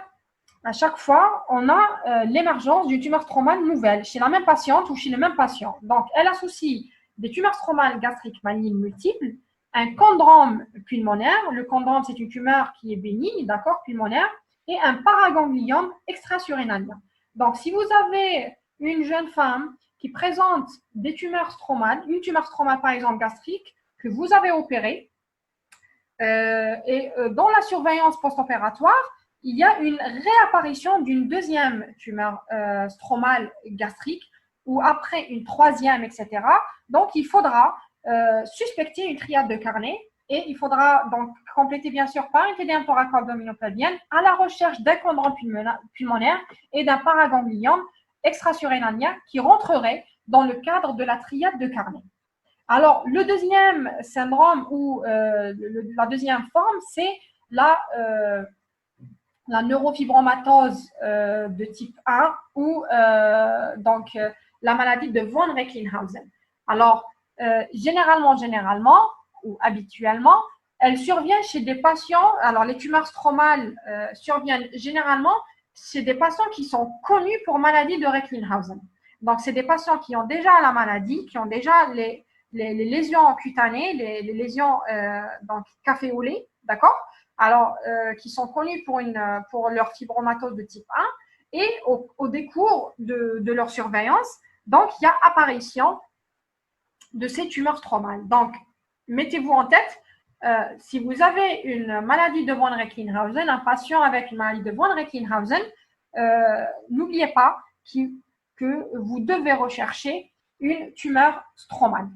à chaque fois, on a l'émergence d'une tumeur stromale nouvelle chez la même patiente ou chez le même patient. Donc, elle associe des tumeurs stromales gastriques malignes multiples, un condrome pulmonaire. Le condrome, c'est une tumeur qui est bénigne, d'accord, pulmonaire, et un paragangliome extrasurrénalien. Donc, si vous avez une jeune femme qui présente des tumeurs stromales, une tumeur stromale par exemple gastrique, que vous avez opérée, dans la surveillance post-opératoire, il y a une réapparition d'une deuxième tumeur stromale gastrique ou après une troisième, etc. Donc, il faudra suspecter une triade de Carnet et il faudra donc compléter bien sûr par une TDM thoraco-abdominopelvienne à la recherche d'un condrome pulmonaire et d'un paragangliome extrasurrénalien qui rentrerait dans le cadre de la triade de Carnet. Alors, le deuxième syndrome ou la deuxième forme, c'est la neurofibromatose de type 1 ou la maladie de von Recklinghausen. Alors, généralement ou habituellement, elle survient chez des patients, alors les tumeurs stromales surviennent généralement chez des patients qui sont connus pour maladie de Recklinghausen. Donc, c'est des patients qui ont déjà la maladie, qui ont déjà les lésions cutanées, les lésions donc café au lait, d'accord? Alors, qui sont connus pour leur fibromatose de type 1 et au décours de leur surveillance, donc il y a apparition de ces tumeurs stromales. Donc, mettez-vous en tête, si vous avez une maladie de von Recklinghausen, un patient avec une maladie de von Recklinghausen, n'oubliez pas que vous devez rechercher une tumeur stromale.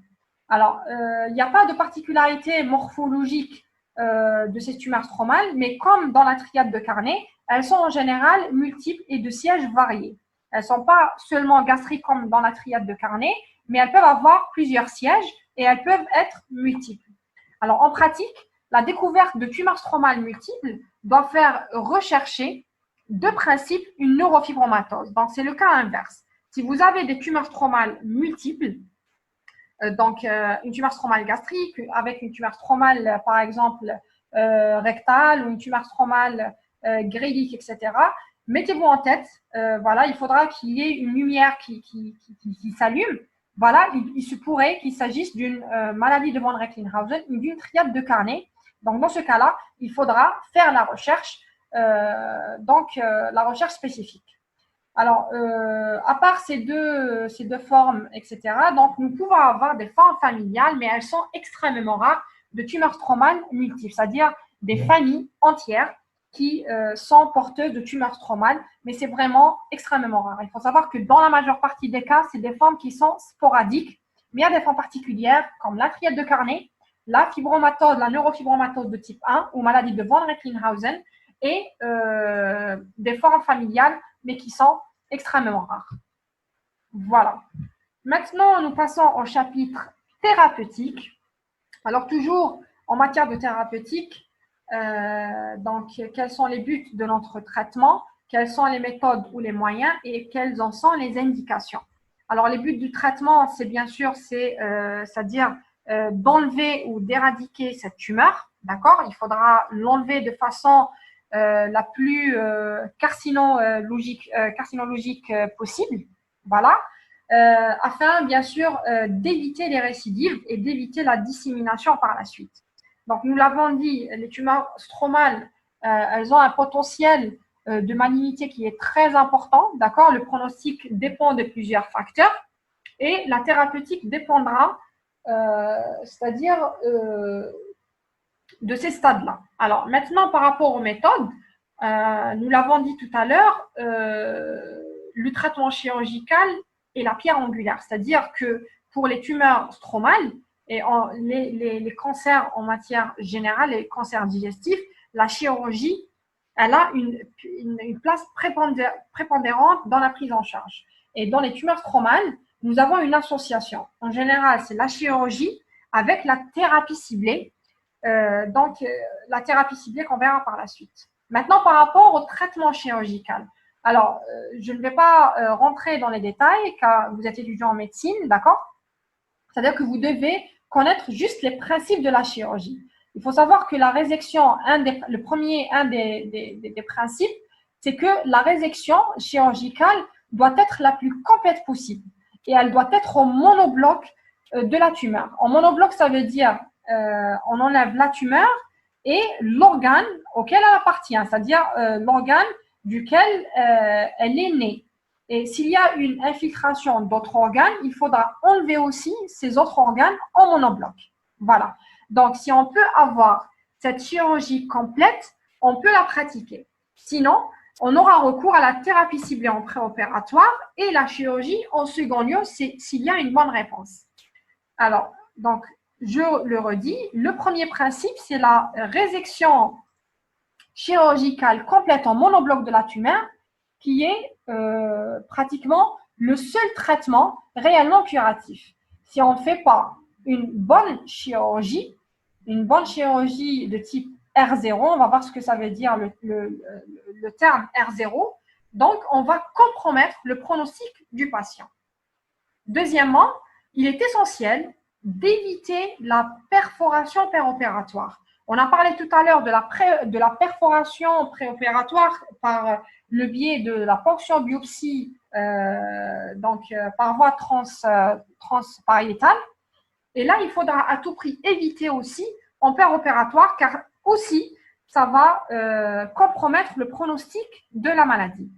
Alors, il n'y a pas de particularité morphologique de ces tumeurs stromales, mais comme dans la triade de Carnet, elles sont en général multiples et de sièges variés. Elles ne sont pas seulement gastriques comme dans la triade de Carnet, mais elles peuvent avoir plusieurs sièges et elles peuvent être multiples. Alors, en pratique, la découverte de tumeurs stromales multiples doit faire rechercher de principe une neurofibromatose. Donc, c'est le cas inverse. Si vous avez des tumeurs stromales multiples, donc une tumeur stromale gastrique avec une tumeur stromale, par exemple, rectale ou une tumeur stromale grélique, etc., mettez-vous en tête, voilà, il faudra qu'il y ait une lumière qui s'allume. Voilà, il se pourrait qu'il s'agisse d'une maladie de von Recklinghausen ou d'une triade de Carnet. Donc, dans ce cas-là, il faudra faire la recherche, la recherche spécifique. Alors, à part ces deux formes, etc., donc nous pouvons avoir des formes familiales, mais elles sont extrêmement rares de tumeurs stromales multiples, c'est-à-dire des familles entières qui sont porteuses de tumeurs stromales, mais c'est vraiment extrêmement rare. Il faut savoir que dans la majeure partie des cas, c'est des formes qui sont sporadiques, mais il y a des formes particulières comme la triade de Carnet, la fibromatose, la neurofibromatose de type 1 ou maladie de von Recklinghausen et des formes familiales, mais qui sont extrêmement rares. Voilà. Maintenant, nous passons au chapitre thérapeutique. Alors, toujours en matière de thérapeutique, donc, quels sont les buts de notre traitement, quelles sont les méthodes ou les moyens et quelles en sont les indications. Alors, les buts du traitement, c'est bien sûr, c'est-à-dire d'enlever ou d'éradiquer cette tumeur, d'accord? Il faudra l'enlever de façon la plus carcinologique possible, voilà, afin bien sûr d'éviter les récidives et d'éviter la dissémination par la suite. Donc nous l'avons dit, les tumeurs stromales, elles ont un potentiel de malignité qui est très important, d'accord? Le pronostic dépend de plusieurs facteurs et la thérapeutique dépendra, c'est-à-dire de ces stades-là. Alors, maintenant, par rapport aux méthodes, nous l'avons dit tout à l'heure, le traitement chirurgical est la pierre angulaire, c'est-à-dire que pour les tumeurs stromales et les cancers en matière générale, les cancers digestifs, la chirurgie, elle a une place prépondérante dans la prise en charge. Et dans les tumeurs stromales, nous avons une association. En général, c'est la chirurgie avec la thérapie ciblée. La thérapie ciblée qu'on verra par la suite. Maintenant, par rapport au traitement chirurgical. Alors, je ne vais pas rentrer dans les détails car vous êtes étudiant en médecine, d'accord? C'est-à-dire que vous devez connaître juste les principes de la chirurgie. Il faut savoir que la résection, le premier des principes, c'est que la résection chirurgicale doit être la plus complète possible et elle doit être au monobloc de la tumeur. En monobloc, ça veut dire on enlève la tumeur et l'organe auquel elle appartient, c'est-à-dire l'organe duquel elle est née. Et s'il y a une infiltration d'autres organes, il faudra enlever aussi ces autres organes en monobloc. Voilà. Donc, si on peut avoir cette chirurgie complète, on peut la pratiquer. Sinon, on aura recours à la thérapie ciblée en préopératoire et la chirurgie en second lieu s'il y a une bonne réponse. Alors, donc, je le redis, le premier principe, c'est la résection chirurgicale complète en monobloc de la tumeur qui est pratiquement le seul traitement réellement curatif. Si on ne fait pas une bonne chirurgie de type R0, on va voir ce que ça veut dire le terme R0, donc on va compromettre le pronostic du patient. Deuxièmement, il est essentiel d'éviter la perforation préopératoire. On a parlé tout à l'heure de la perforation préopératoire par le biais de la ponction biopsie par voie transpariétale. Et là, il faudra à tout prix éviter aussi en préopératoire car aussi ça va compromettre le pronostic de la maladie.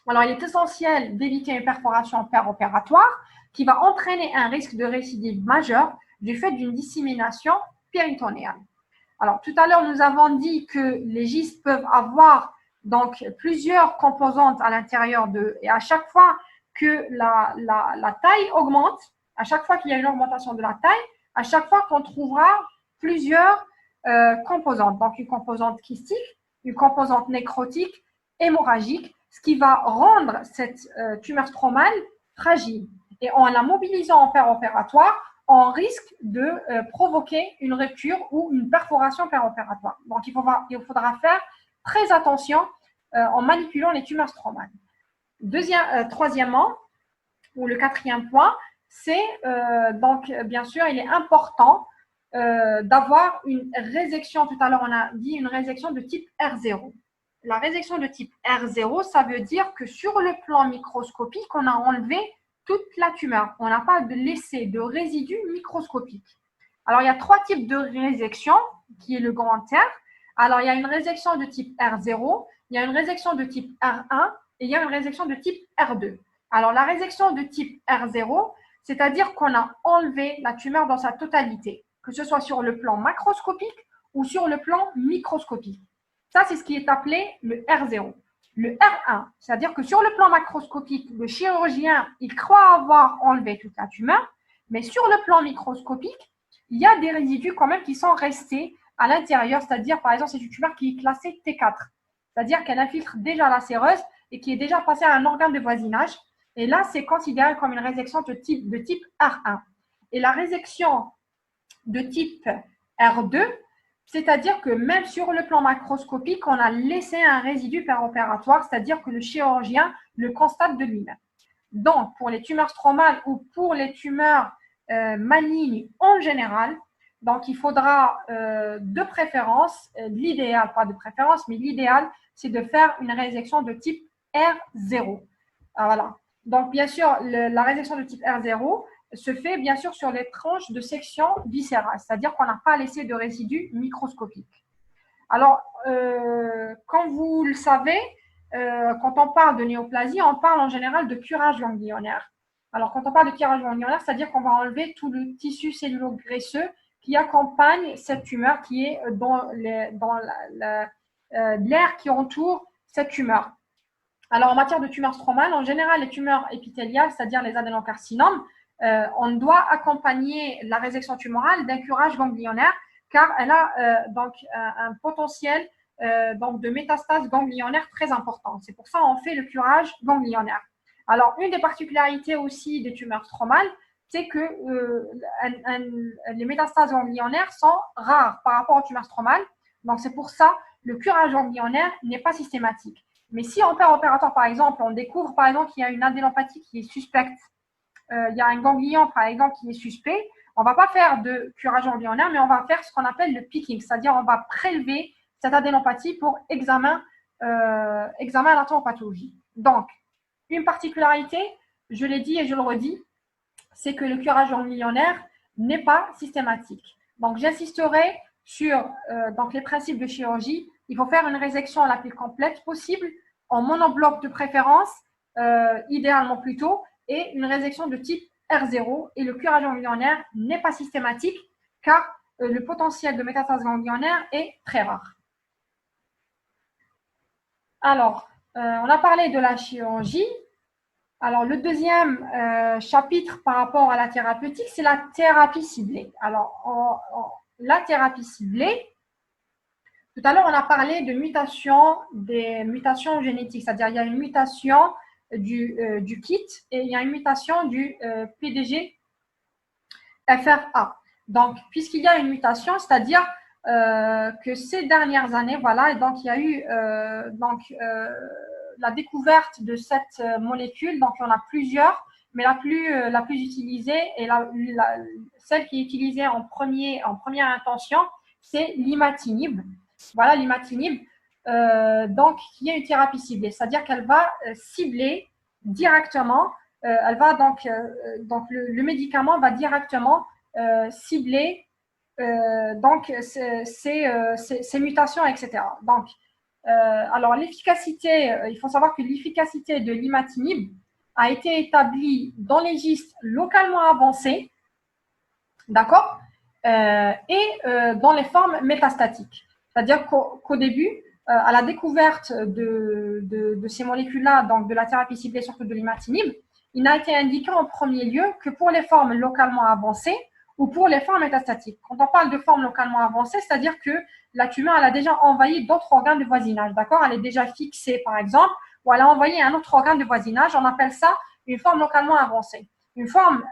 Alors, il est essentiel d'éviter une perforation préopératoire qui va entraîner un risque de récidive majeur du fait d'une dissémination péritonéale. Alors, tout à l'heure, nous avons dit que les gystes peuvent avoir donc plusieurs composantes à l'intérieur d'eux et à chaque fois que la taille augmente, à chaque fois qu'il y a une augmentation de la taille, à chaque fois qu'on trouvera plusieurs composantes. Donc, une composante kystique, une composante nécrotique, hémorragique, ce qui va rendre cette tumeur stromale fragile. Et en la mobilisant en préopératoire, on risque de provoquer une rupture ou une perforation préopératoire. Donc, il faudra faire très attention en manipulant les tumeurs stromales. Troisièmement, ou le quatrième point, c'est donc, bien sûr, il est important d'avoir une résection. Tout à l'heure, on a dit une résection de type R0. La résection de type R0, ça veut dire que sur le plan microscopique, on a enlevé toute la tumeur. On n'a pas laissé de résidus microscopiques. Alors, il y a trois types de résection, qui est le grand R. Alors, il y a une résection de type R0, il y a une résection de type R1 et il y a une résection de type R2. Alors, la résection de type R0, c'est-à-dire qu'on a enlevé la tumeur dans sa totalité, que ce soit sur le plan macroscopique ou sur le plan microscopique. Ça, c'est ce qui est appelé le R0. Le R1, c'est-à-dire que sur le plan macroscopique, le chirurgien, il croit avoir enlevé toute la tumeur, mais sur le plan microscopique, il y a des résidus quand même qui sont restés à l'intérieur, c'est-à-dire, par exemple, c'est une tumeur qui est classée T4, c'est-à-dire qu'elle infiltre déjà la séreuse et qui est déjà passée à un organe de voisinage. Et là, c'est considéré comme une résection de type R1. Et la résection de type R2, c'est-à-dire que même sur le plan macroscopique, on a laissé un résidu préopératoire, c'est-à-dire que le chirurgien le constate de lui-même. Donc, pour les tumeurs stromales ou pour les tumeurs malignes en général, donc il faudra de préférence, l'idéal, pas de préférence, mais l'idéal, c'est de faire une résection de type R0. Voilà. Donc, bien sûr, la résection de type R0 se fait bien sûr sur les tranches de section viscérale, c'est-à-dire qu'on n'a pas laissé de résidus microscopiques. Alors, comme vous le savez, quand on parle de néoplasie, on parle en général de curage ganglionnaire. Alors, quand on parle de curage ganglionnaire, c'est-à-dire qu'on va enlever tout le tissu cellulo-graisseux qui accompagne cette tumeur qui est dans l'air qui entoure cette tumeur. Alors, en matière de tumeurs stromales, en général, les tumeurs épithéliales, c'est-à-dire les adénocarcinomes, on doit accompagner la résection tumorale d'un curage ganglionnaire car elle a donc un potentiel donc de métastase ganglionnaire très important. C'est pour ça qu'on fait le curage ganglionnaire. Alors, une des particularités aussi des tumeurs stromales, c'est que les métastases ganglionnaires sont rares par rapport aux tumeurs stromales. Donc, c'est pour ça que le curage ganglionnaire n'est pas systématique. Mais si en père opératoire, par exemple, on découvre par exemple qu'il y a une adénopathie qui est suspecte, il y a un ganglion par exemple qui est suspect, on ne va pas faire de curage ganglionnaire, mais on va faire ce qu'on appelle le picking, c'est-à-dire on va prélever cette adénopathie pour examen anatomopathologie. Donc, une particularité, je l'ai dit et je le redis, c'est que le curage ganglionnaire n'est pas systématique. Donc, j'insisterai sur donc les principes de chirurgie. Il faut faire une résection la plus complète possible, en monobloc de préférence, idéalement plutôt, et une résection de type R0. Et le curage ganglionnaire n'est pas systématique, car le potentiel de métastase ganglionnaire est très rare. Alors, on a parlé de la chirurgie. Alors, le deuxième chapitre par rapport à la thérapeutique, c'est la thérapie ciblée. Alors, la thérapie ciblée, tout à l'heure, on a parlé de des mutations génétiques, c'est-à-dire il y a une mutation du KIT et il y a une mutation du PDG FRA. Donc, puisqu'il y a une mutation, c'est-à-dire que ces dernières années, voilà, et donc il y a eu la découverte de cette molécule. Donc, il y en a plusieurs, mais la plus utilisée et celle qui est utilisée en première intention, c'est l'imatinib. Voilà, l'imatinib, donc qui est une thérapie ciblée, c'est-à-dire qu'elle va cibler directement, elle va donc le médicament va directement cibler donc ces mutations, etc. Donc, alors l'efficacité, il faut savoir que l'efficacité de l'imatinib a été établie dans les gystes localement avancés, d'accord, et dans les formes métastatiques. C'est-à-dire qu'au début, à la découverte de ces molécules-là, donc de la thérapie ciblée, surtout de l'imatinib, il n'a été indiqué en premier lieu que pour les formes localement avancées ou pour les formes métastatiques. Quand on parle de formes localement avancées, c'est-à-dire que la tumeur elle a déjà envahi d'autres organes de voisinage, d'accord? Elle est déjà fixée, par exemple, ou elle a envahi un autre organe de voisinage. On appelle ça une forme localement avancée. Une forme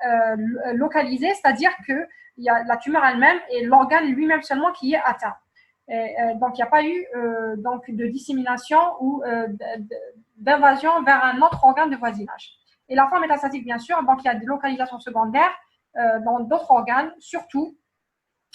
localisée, c'est-à-dire que il y a la tumeur elle-même et l'organe lui-même seulement qui est atteint. Donc, il n'y a pas eu donc, de dissémination ou d'invasion vers un autre organe de voisinage. Et la forme métastatique, bien sûr, donc il y a des localisations secondaires dans d'autres organes, surtout.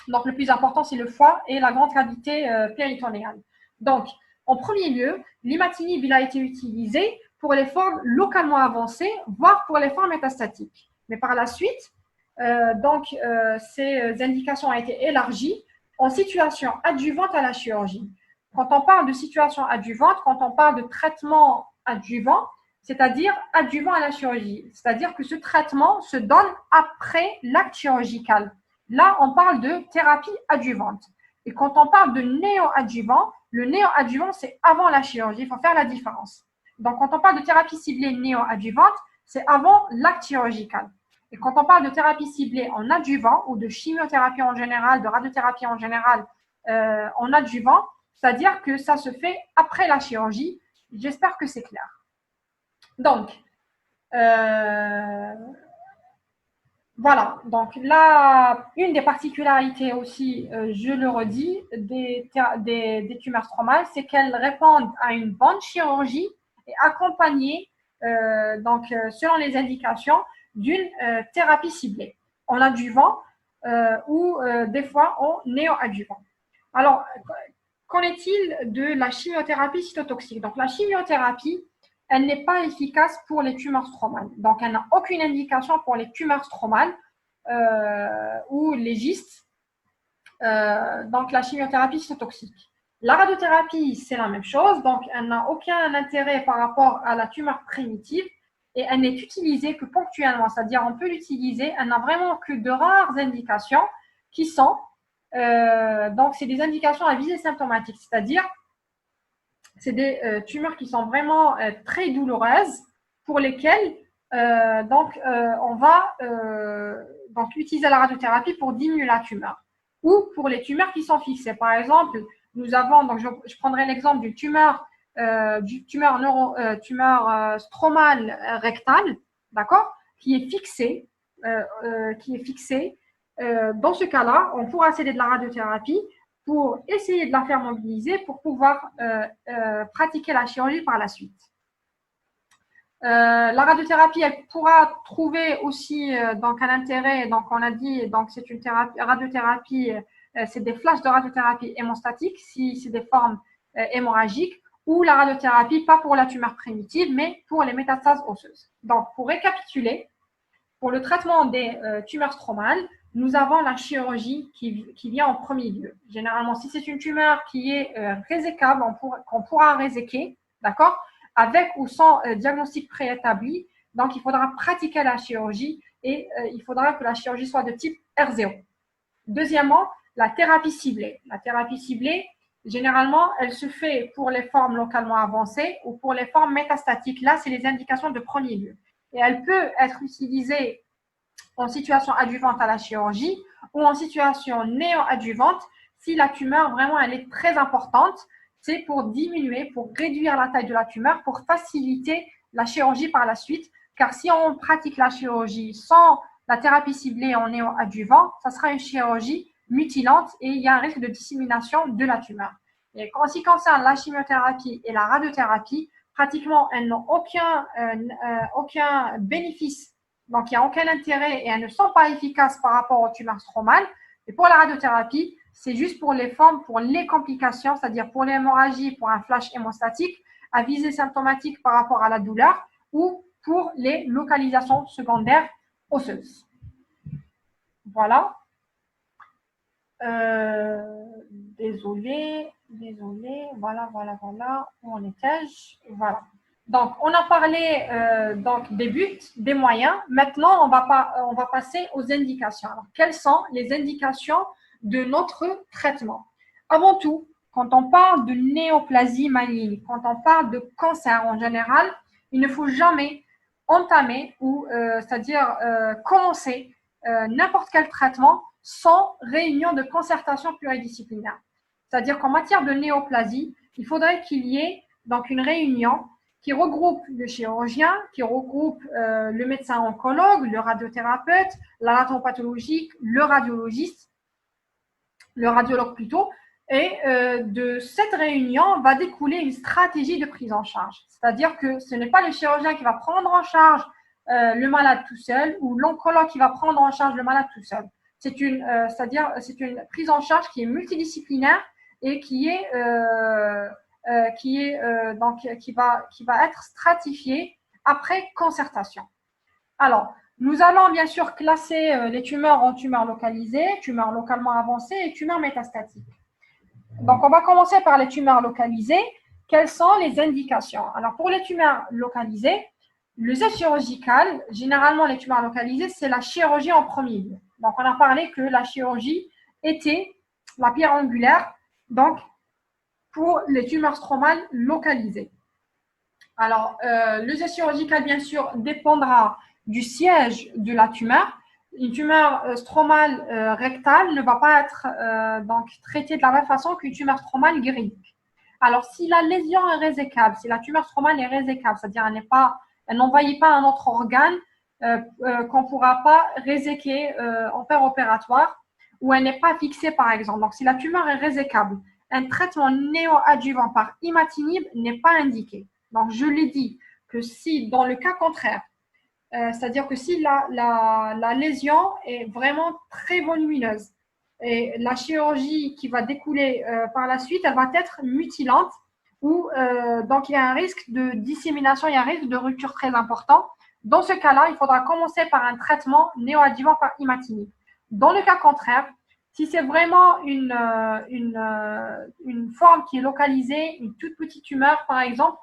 Donc, le plus important, c'est le foie et la grande cavité péritonéale. Donc, en premier lieu, l'imatinib, il a été utilisé pour les formes localement avancées, voire pour les formes métastatiques. Mais par la suite, ces indications ont été élargies en situation adjuvante à la chirurgie. Quand on parle de situation adjuvante, quand on parle de traitement adjuvant, c'est-à-dire adjuvant à la chirurgie, c'est-à-dire que ce traitement se donne après l'acte chirurgical. Là, on parle de thérapie adjuvante. Et quand on parle de néoadjuvant, le néoadjuvant, c'est avant la chirurgie. Il faut faire la différence. Donc, quand on parle de thérapie ciblée néoadjuvante, c'est avant l'acte chirurgical. Et quand on parle de thérapie ciblée en adjuvant ou de chimiothérapie en général, de radiothérapie en général en adjuvant, c'est-à-dire que ça se fait après la chirurgie. J'espère que c'est clair. Donc, voilà. Donc là, une des particularités aussi, je le redis, des tumeurs stromales, c'est qu'elles répondent à une bonne chirurgie et accompagnées, selon les indications, d'une thérapie ciblée en adjuvant ou des fois en néoadjuvant. Alors, qu'en est-il de la chimiothérapie cytotoxique? Donc, la chimiothérapie, elle n'est pas efficace pour les tumeurs stromales. Donc, elle n'a aucune indication pour les tumeurs stromales ou les gystes. Donc, la chimiothérapie cytotoxique. La radiothérapie, c'est la même chose. Donc, elle n'a aucun intérêt par rapport à la tumeur primitive et elle n'est utilisée que ponctuellement. C'est-à-dire, on peut l'utiliser. Elle n'a vraiment que de rares indications qui sont, donc c'est des indications à visée symptomatique, c'est-à-dire c'est des tumeurs qui sont vraiment très douloureuses pour lesquelles on va donc utiliser la radiothérapie pour diminuer la tumeur. Ou pour les tumeurs qui sont fixées. Par exemple, nous avons, donc je prendrai l'exemple d'une tumeur, stromale rectale, d'accord, qui est fixée, dans ce cas-là, on pourra accéder de la radiothérapie pour essayer de la faire mobiliser pour pouvoir pratiquer la chirurgie par la suite. La radiothérapie, elle pourra trouver aussi donc un intérêt. Donc on a dit, donc c'est une radiothérapie, c'est des flashs de radiothérapie hémostatique si c'est des formes hémorragiques, ou la radiothérapie pas pour la tumeur primitive, mais pour les métastases osseuses. Donc pour récapituler, pour le traitement des tumeurs stromales, nous avons la chirurgie qui vient en premier lieu. Généralement, si c'est une tumeur qui est résécable, qu'on pourra réséquer, d'accord, avec ou sans diagnostic préétabli, donc il faudra pratiquer la chirurgie et il faudra que la chirurgie soit de type R0. Deuxièmement, la thérapie ciblée. La thérapie ciblée, généralement, elle se fait pour les formes localement avancées ou pour les formes métastatiques. Là, c'est les indications de premier lieu. Et elle peut être utilisée en situation adjuvante à la chirurgie ou en situation néo-adjuvante si la tumeur vraiment elle est très importante. C'est pour diminuer, pour réduire la taille de la tumeur, pour faciliter la chirurgie par la suite. Car si on pratique la chirurgie sans la thérapie ciblée en néo-adjuvant, ça sera une chirurgie mutilante et il y a un risque de dissémination de la tumeur. Et en ce qui concerne la chimiothérapie et la radiothérapie, pratiquement elles n'ont aucun bénéfice, donc il n'y a aucun intérêt et elles ne sont pas efficaces par rapport aux tumeurs stromales. Et pour la radiothérapie, c'est juste pour les formes, pour les complications, c'est-à-dire pour l'hémorragie, pour un flash hémostatique, à visée symptomatique par rapport à la douleur ou pour les localisations secondaires osseuses. Voilà. Désolée. Voilà. Où en étais-je? Voilà. Donc, on a parlé donc des buts, des moyens. Maintenant, on va passer aux indications. Alors, quelles sont les indications de notre traitement? Avant tout, quand on parle de néoplasie maligne, quand on parle de cancer en général, il ne faut jamais entamer ou c'est-à-dire commencer n'importe quel traitement sans réunion de concertation pluridisciplinaire. C'est-à-dire qu'en matière de néoplasie, il faudrait qu'il y ait donc une réunion qui regroupe le chirurgien, qui regroupe le médecin oncologue, le radiothérapeute, l'anatomopathologique, le radiologiste, le radiologue plutôt, et de cette réunion va découler une stratégie de prise en charge. C'est-à-dire que ce n'est pas le chirurgien qui va prendre en charge le malade tout seul ou l'oncologue qui va prendre en charge le malade tout seul. C'est une prise en charge qui est multidisciplinaire et qui va être stratifiée après concertation. Alors, nous allons bien sûr classer les tumeurs en tumeurs localisées, tumeurs localement avancées et tumeurs métastatiques. Donc, on va commencer par les tumeurs localisées. Quelles sont les indications? Alors, pour les tumeurs localisées, le geste chirurgical, généralement les tumeurs localisées, c'est la chirurgie en premier lieu. Donc, on a parlé que la chirurgie était la pierre angulaire, donc, pour les tumeurs stromales localisées. Alors, le geste chirurgical, bien sûr, dépendra du siège de la tumeur. Une tumeur stromale rectale ne va pas être donc traitée de la même façon qu'une tumeur stromale gérique. Alors, si la lésion est résécable, si la tumeur stromale est résécable, c'est-à-dire elle n'envahit pas un autre organe qu'on ne pourra pas réséquer en opératoire, ou elle n'est pas fixée, par exemple. Donc, si la tumeur est résécable, un traitement néoadjuvant par imatinib n'est pas indiqué. Donc, je l'ai dit que si, dans le cas contraire, c'est-à-dire que si la lésion est vraiment très volumineuse et la chirurgie qui va découler par la suite, elle va être mutilante ou donc il y a un risque de dissémination, il y a un risque de rupture très important. Dans ce cas-là, il faudra commencer par un traitement néoadjuvant par imatinib. Dans le cas contraire, si c'est vraiment une forme qui est localisée, une toute petite tumeur par exemple,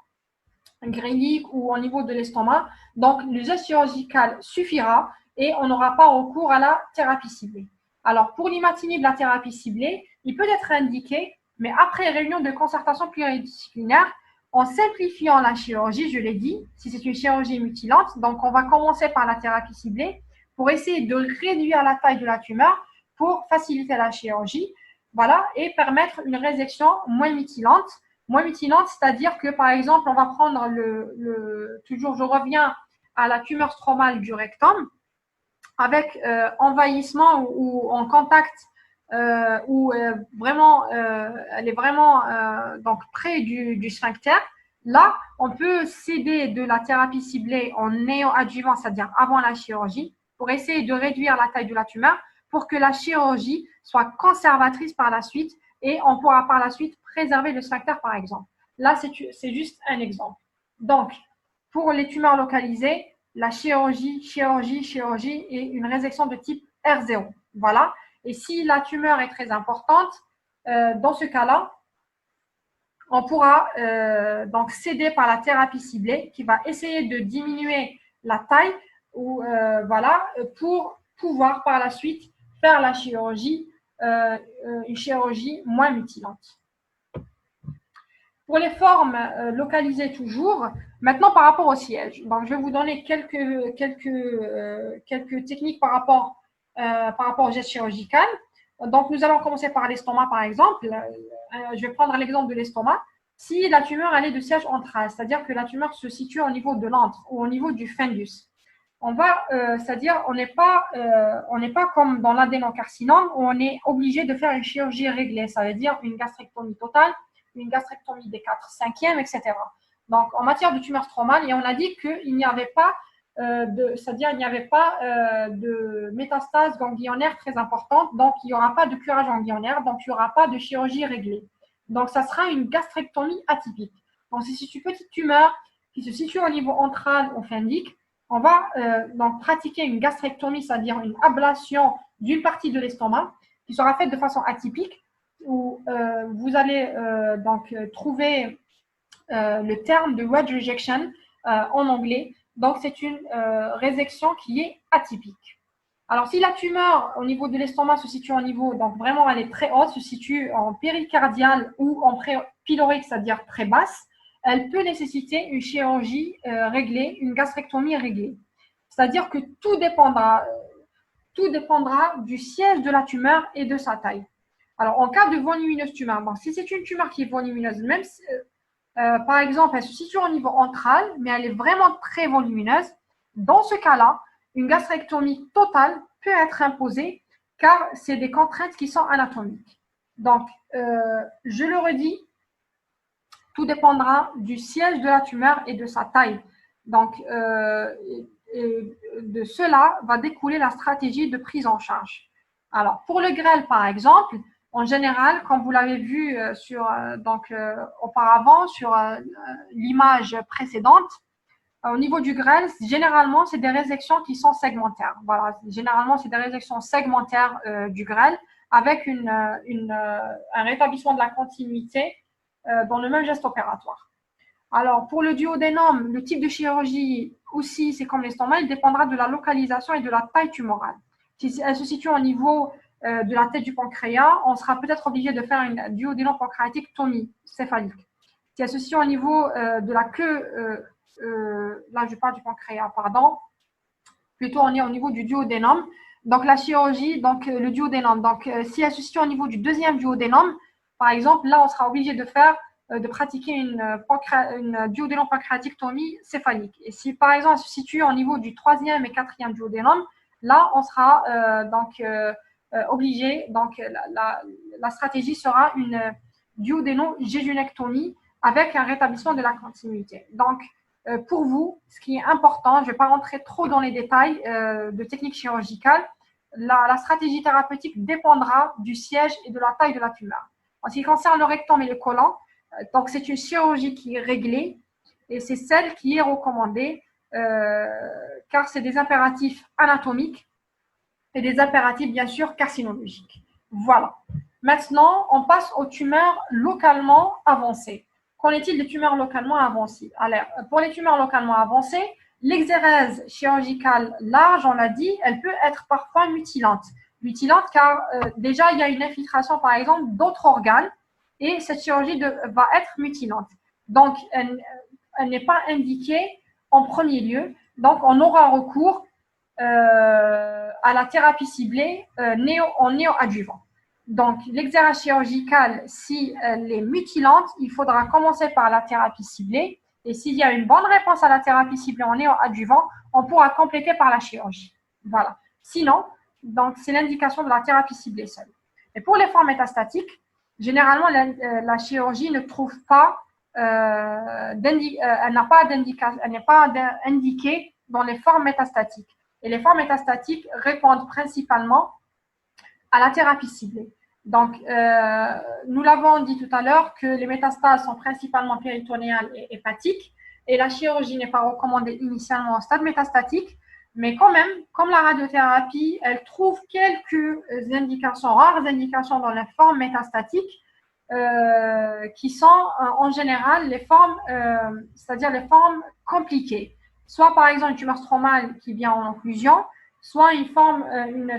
grélique ou au niveau de l'estomac, donc le geste chirurgical suffira et on n'aura pas recours à la thérapie ciblée. Alors, pour l'imatinib, la thérapie ciblée, il peut être indiqué, mais après réunion de concertation pluridisciplinaire, en simplifiant la chirurgie, je l'ai dit, si c'est une chirurgie mutilante, donc on va commencer par la thérapie ciblée pour essayer de réduire la taille de la tumeur pour faciliter la chirurgie, voilà, et permettre une résection moins mutilante. Moins mutilante, c'est-à-dire que, par exemple, on va prendre toujours, je reviens à la tumeur stromale du rectum, avec envahissement ou en contact où vraiment, elle est vraiment donc près du sphincter. Là, on peut céder de la thérapie ciblée en néoadjuvant, c'est-à-dire avant la chirurgie, pour essayer de réduire la taille de la tumeur, pour que la chirurgie soit conservatrice par la suite et on pourra par la suite préserver le sphincter, par exemple. Là, c'est juste un exemple. Donc, pour les tumeurs localisées, la chirurgie et une résection de type R0. Voilà. Et si la tumeur est très importante, dans ce cas-là, on pourra donc céder par la thérapie ciblée qui va essayer de diminuer la taille ou, voilà, pour pouvoir par la suite faire la chirurgie, une chirurgie moins mutilante. Pour les formes localisées toujours, maintenant par rapport au siège. Donc, je vais vous donner quelques techniques par rapport au geste chirurgical. Donc, nous allons commencer par l'estomac, par exemple. Je vais prendre l'exemple de l'estomac. Si la tumeur elle est de siège antral, c'est-à-dire que la tumeur se situe au niveau de l'antre ou au niveau du fundus, on va, c'est-à-dire on n'est pas comme dans l'adénocarcinome où on est obligé de faire une chirurgie réglée, ça veut dire une gastrectomie totale, une gastrectomie des 4/5e, etc. Donc, en matière de tumeur stromale, et on a dit qu'il n'y avait pas c'est-à-dire il n'y avait pas de métastase ganglionnaire très importante, donc il n'y aura pas de curage ganglionnaire, donc il n'y aura pas de chirurgie réglée. Donc, ça sera une gastrectomie atypique. Donc, c'est une petite tumeur qui se situe au niveau antral ou fundique. On va donc pratiquer une gastrectomie, c'est-à-dire une ablation d'une partie de l'estomac qui sera faite de façon atypique, où vous allez donc trouver le terme de wedge rejection en anglais. Donc, c'est une résection qui est atypique. Alors, si la tumeur au niveau de l'estomac se situe au niveau, donc vraiment elle est très haute, se situe en péricardial ou en pylorique, c'est-à-dire très basse, elle peut nécessiter une chirurgie réglée, une gastrectomie réglée. C'est-à-dire que tout dépendra du siège de la tumeur et de sa taille. Alors, en cas de volumineuse tumeur, bon, si c'est une tumeur qui est volumineuse, même si, par exemple, elle se situe au niveau antral, mais elle est vraiment très volumineuse, dans ce cas-là, une gastrectomie totale peut être imposée car c'est des contraintes qui sont anatomiques. Donc, je le redis, tout dépendra du siège de la tumeur et de sa taille. Donc, de cela va découler la stratégie de prise en charge. Alors, pour le grêle, par exemple, en général, comme vous l'avez vu auparavant sur l'image précédente, au niveau du grêle, généralement, c'est des résections qui sont segmentaires. Voilà, généralement, c'est des résections segmentaires du grêle avec un rétablissement de la continuité dans le même geste opératoire. Alors, pour le duodénum, le type de chirurgie aussi, c'est comme l'estomac, il dépendra de la localisation et de la taille tumorale. Si elle se situe au niveau de la tête du pancréas, on sera peut-être obligé de faire une duodéno-pancréatique-tomie céphalique. Si elle se situe au niveau de la queue, là je parle du pancréas, pardon, plutôt on est au niveau du duodénum. Donc la chirurgie, donc le duodénum. Donc si elle se situe au niveau du deuxième duodénum, par exemple, là on sera obligé de pratiquer une duodéno-pancréatictomie céphalique. Et si par exemple elle se situe au niveau du troisième et quatrième duodénum, là on sera obligé, donc la stratégie sera une duodéno-jéjunectomie avec un rétablissement de la continuité. Donc, pour vous, ce qui est important, je ne vais pas rentrer trop dans les détails de technique chirurgicale, la stratégie thérapeutique dépendra du siège et de la taille de la tumeur. En ce qui concerne le rectum et le côlon, donc c'est une chirurgie qui est réglée et c'est celle qui est recommandée car c'est des impératifs anatomiques et des impératifs bien sûr carcinologiques. Voilà. Maintenant, on passe aux tumeurs localement avancées. Qu'en est-il des tumeurs localement avancées? Alors, pour les tumeurs localement avancées, l'exérèse chirurgicale large, on l'a dit, elle peut être parfois mutilante. mutilante car déjà, il y a une infiltration, par exemple, d'autres organes et cette chirurgie va être mutilante. Donc, elle n'est pas indiquée en premier lieu. Donc, on aura recours à la thérapie ciblée en néoadjuvant. Donc, l'exéra chirurgicale, si elle est mutilante, il faudra commencer par la thérapie ciblée. Et s'il y a une bonne réponse à la thérapie ciblée en néoadjuvant, on pourra compléter par la chirurgie. Voilà. Sinon, donc c'est l'indication de la thérapie ciblée seule. Et pour les formes métastatiques, généralement, la chirurgie ne trouve pas, elle n'est pas indiquée dans les formes métastatiques. Et les formes métastatiques répondent principalement à la thérapie ciblée. Donc, nous l'avons dit tout à l'heure que les métastases sont principalement péritonéales et hépatiques et la chirurgie n'est pas recommandée initialement au stade métastatique, mais quand même, comme la radiothérapie, elle trouve quelques indications, rares indications dans les formes métastatiques qui sont en général les formes, c'est-à-dire les formes compliquées. Soit par exemple une tumeur stromale qui vient en occlusion, soit une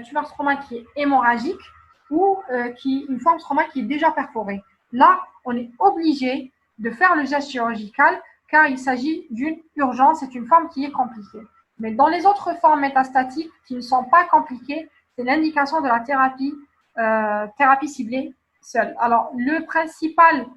tumeur stromale qui est hémorragique ou une forme stromale qui est déjà perforée. Là, on est obligé de faire le geste chirurgical car il s'agit d'une urgence, c'est une forme qui est compliquée. Mais dans les autres formes métastatiques qui ne sont pas compliquées, c'est l'indication de la thérapie ciblée seule. Alors, le principal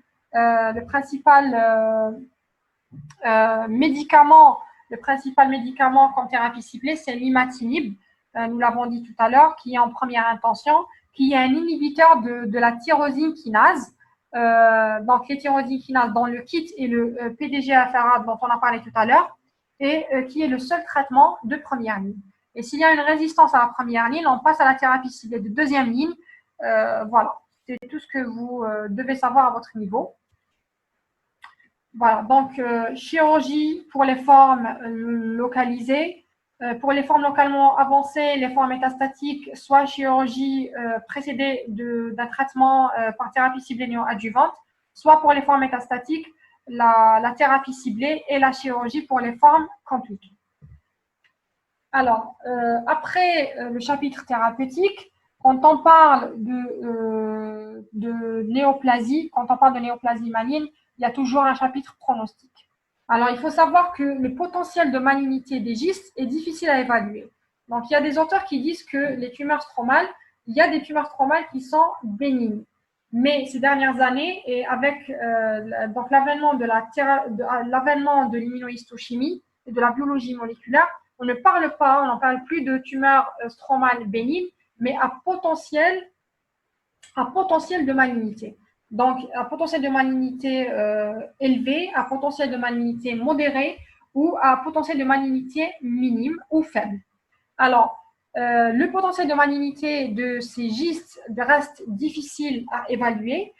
médicament comme thérapie ciblée, c'est l'imatinib. Nous l'avons dit tout à l'heure, qui est en première intention, qui est un inhibiteur de la tyrosine kinase. Donc, les tyrosines kinases dans le kit et le PDGFR dont on a parlé tout à l'heure, et qui est le seul traitement de première ligne. Et s'il y a une résistance à la première ligne, on passe à la thérapie ciblée de deuxième ligne. Voilà, c'est tout ce que vous devez savoir à votre niveau. Voilà, donc chirurgie pour les formes localisées. Pour les formes localement avancées, les formes métastatiques, soit chirurgie précédée d'un traitement par thérapie ciblée néoadjuvante, soit pour les formes métastatiques, la thérapie ciblée et la chirurgie pour les formes compliquées. Alors, après le chapitre thérapeutique, quand on parle de néoplasie, quand on parle de néoplasie maligne, il y a toujours un chapitre pronostic. Alors, il faut savoir que le potentiel de malignité des gistes est difficile à évaluer. Donc, il y a des auteurs qui disent que les tumeurs stromales, il y a des tumeurs stromales qui sont bénignes. Mais ces dernières années, et avec donc l'avènement de l'immunohistochimie et de la biologie moléculaire, on ne n'en parle plus de tumeurs stromales bénignes, mais à potentiel de malignité. Donc, à potentiel de malignité élevé, à potentiel de malignité modéré ou à potentiel de malignité minime ou faible. Alors, le potentiel de malignité de ces gistes reste difficile à évaluer.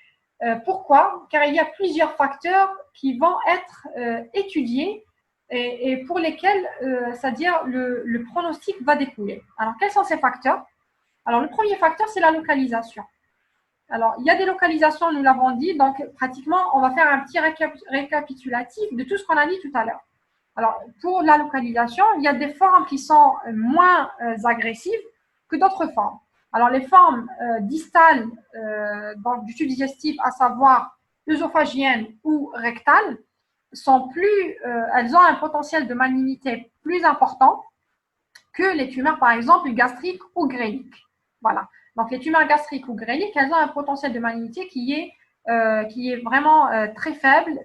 Pourquoi? Car il y a plusieurs facteurs qui vont être étudiés et pour lesquels, c'est-à-dire le pronostic va découler. Alors, quels sont ces facteurs? Alors, le premier facteur, c'est la localisation. Alors, il y a des localisations, nous l'avons dit, donc pratiquement, on va faire un petit récapitulatif de tout ce qu'on a dit tout à l'heure. Alors, pour la localisation, il y a des formes qui sont moins agressives que d'autres formes. Alors, les formes distales du tube digestif, à savoir œsophagiennes ou rectales, elles ont un potentiel de malignité plus important que les tumeurs, par exemple, gastriques ou gréliques. Voilà. Donc, les tumeurs gastriques ou gréliques, elles ont un potentiel de malignité qui est vraiment très faible,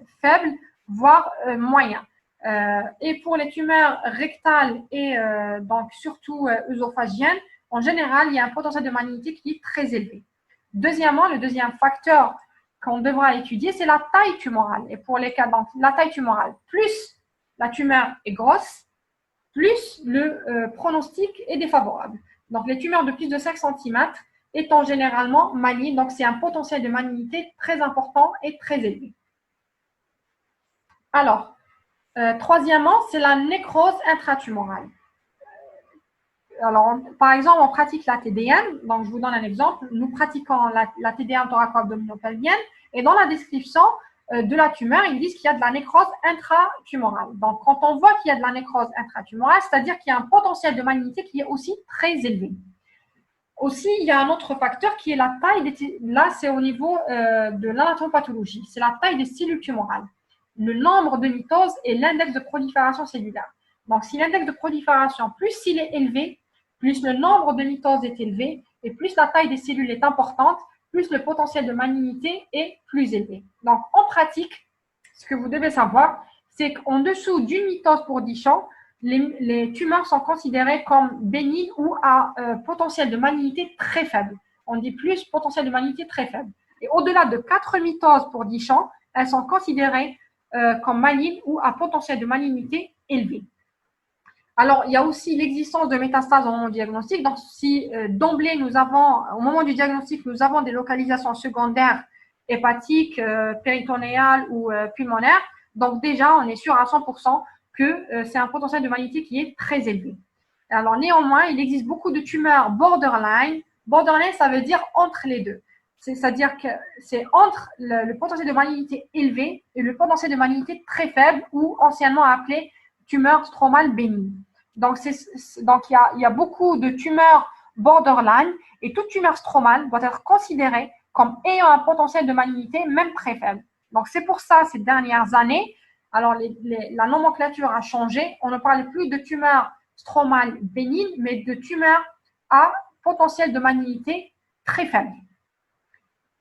voire moyen. Et pour les tumeurs rectales et donc surtout œsophagiennes, en général, il y a un potentiel de malignité qui est très élevé. Deuxièmement, le deuxième facteur qu'on devra étudier, c'est la taille tumorale. Et pour les cas, donc, la taille tumorale, plus la tumeur est grosse, plus le pronostic est défavorable. Donc, les tumeurs de plus de 5 cm étant généralement malignes, donc c'est un potentiel de malignité très important et très élevé. Alors, troisièmement, c'est la nécrose intratumorale. Alors, par exemple, on pratique la TDM. Donc, je vous donne un exemple. Nous pratiquons la TDM thoraco-abdominopelvienne et dans la description de la tumeur, ils disent qu'il y a de la nécrose intratumorale. Donc, quand on voit qu'il y a de la nécrose intratumorale, c'est-à-dire qu'il y a un potentiel de malignité qui est aussi très élevé. Aussi, il y a un autre facteur qui est la taille là, c'est au niveau de l'anatomopathologie. C'est la taille des cellules tumorales, le nombre de mitoses et l'index de prolifération cellulaire. Donc, si l'index de prolifération, plus il est élevé, plus le nombre de mitoses est élevé et plus la taille des cellules est importante, plus le potentiel de malignité est plus élevé. Donc, en pratique, ce que vous devez savoir, c'est qu'en dessous d'une mitose pour 10 champs, les tumeurs sont considérées comme bénignes ou à potentiel de malignité très faible. On dit plus potentiel de malignité très faible. Et au-delà de 4 mitoses pour 10 champs, elles sont considérées comme malignes ou à potentiel de malignité élevé. Alors, il y a aussi l'existence de métastases au moment du diagnostic. Donc, si d'emblée, au moment du diagnostic, nous avons des localisations secondaires hépatiques, péritonéales ou pulmonaires, donc déjà, on est sûr à 100% que c'est un potentiel de malignité qui est très élevé. Alors, néanmoins, il existe beaucoup de tumeurs borderline. Borderline, ça veut dire entre les deux. C'est-à-dire que c'est entre le potentiel de malignité élevé et le potentiel de malignité très faible ou anciennement appelé tumeur stromale bénigne. Donc, il y a beaucoup de tumeurs borderline et toute tumeur stromale doit être considérée comme ayant un potentiel de malignité même très faible. Donc, c'est pour ça, ces dernières années, alors la nomenclature a changé. On ne parle plus de tumeurs stromales bénignes, mais de tumeurs à potentiel de malignité très faible.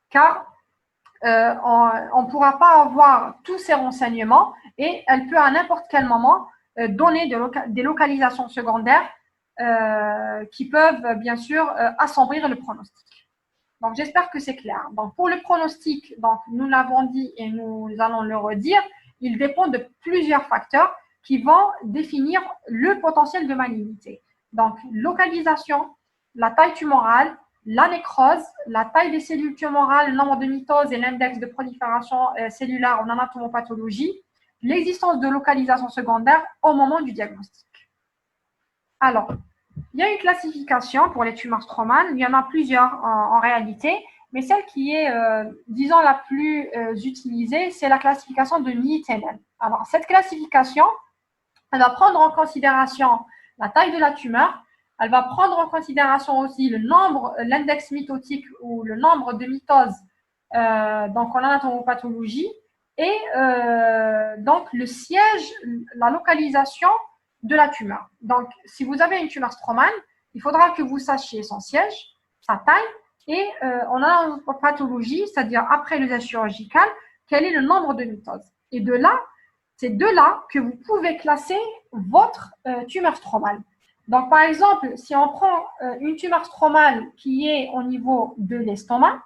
Car on ne pourra pas avoir tous ces renseignements et elle peut à n'importe quel moment donner des localisations secondaires qui peuvent bien sûr assombrir le pronostic. Donc j'espère que c'est clair. Donc pour le pronostic, donc nous l'avons dit et nous allons le redire, il dépend de plusieurs facteurs qui vont définir le potentiel de malignité. Donc localisation, la taille tumorale, la nécrose, la taille des cellules tumorales, le nombre de mitoses et l'index de prolifération cellulaire en anatomopathologie, l'existence de localisation secondaire au moment du diagnostic. Alors, il y a une classification pour les tumeurs stromales, il y en a plusieurs en réalité, mais celle qui est, disons, la plus utilisée, c'est la classification de Nietenen. Alors, cette classification, elle va prendre en considération la taille de la tumeur, elle va prendre en considération aussi le nombre, l'index mitotique ou le nombre de mitoses donc en anatomopathologie et donc le siège, la localisation de la tumeur. Donc, si vous avez une tumeur stromale, il faudra que vous sachiez son siège, sa taille et en anatomopathologie, c'est-à-dire après l'usage chirurgical, quel est le nombre de mitoses. Et de là, c'est de là que vous pouvez classer votre tumeur stromale. Donc, par exemple, si on prend une tumeur stromale qui est au niveau de l'estomac,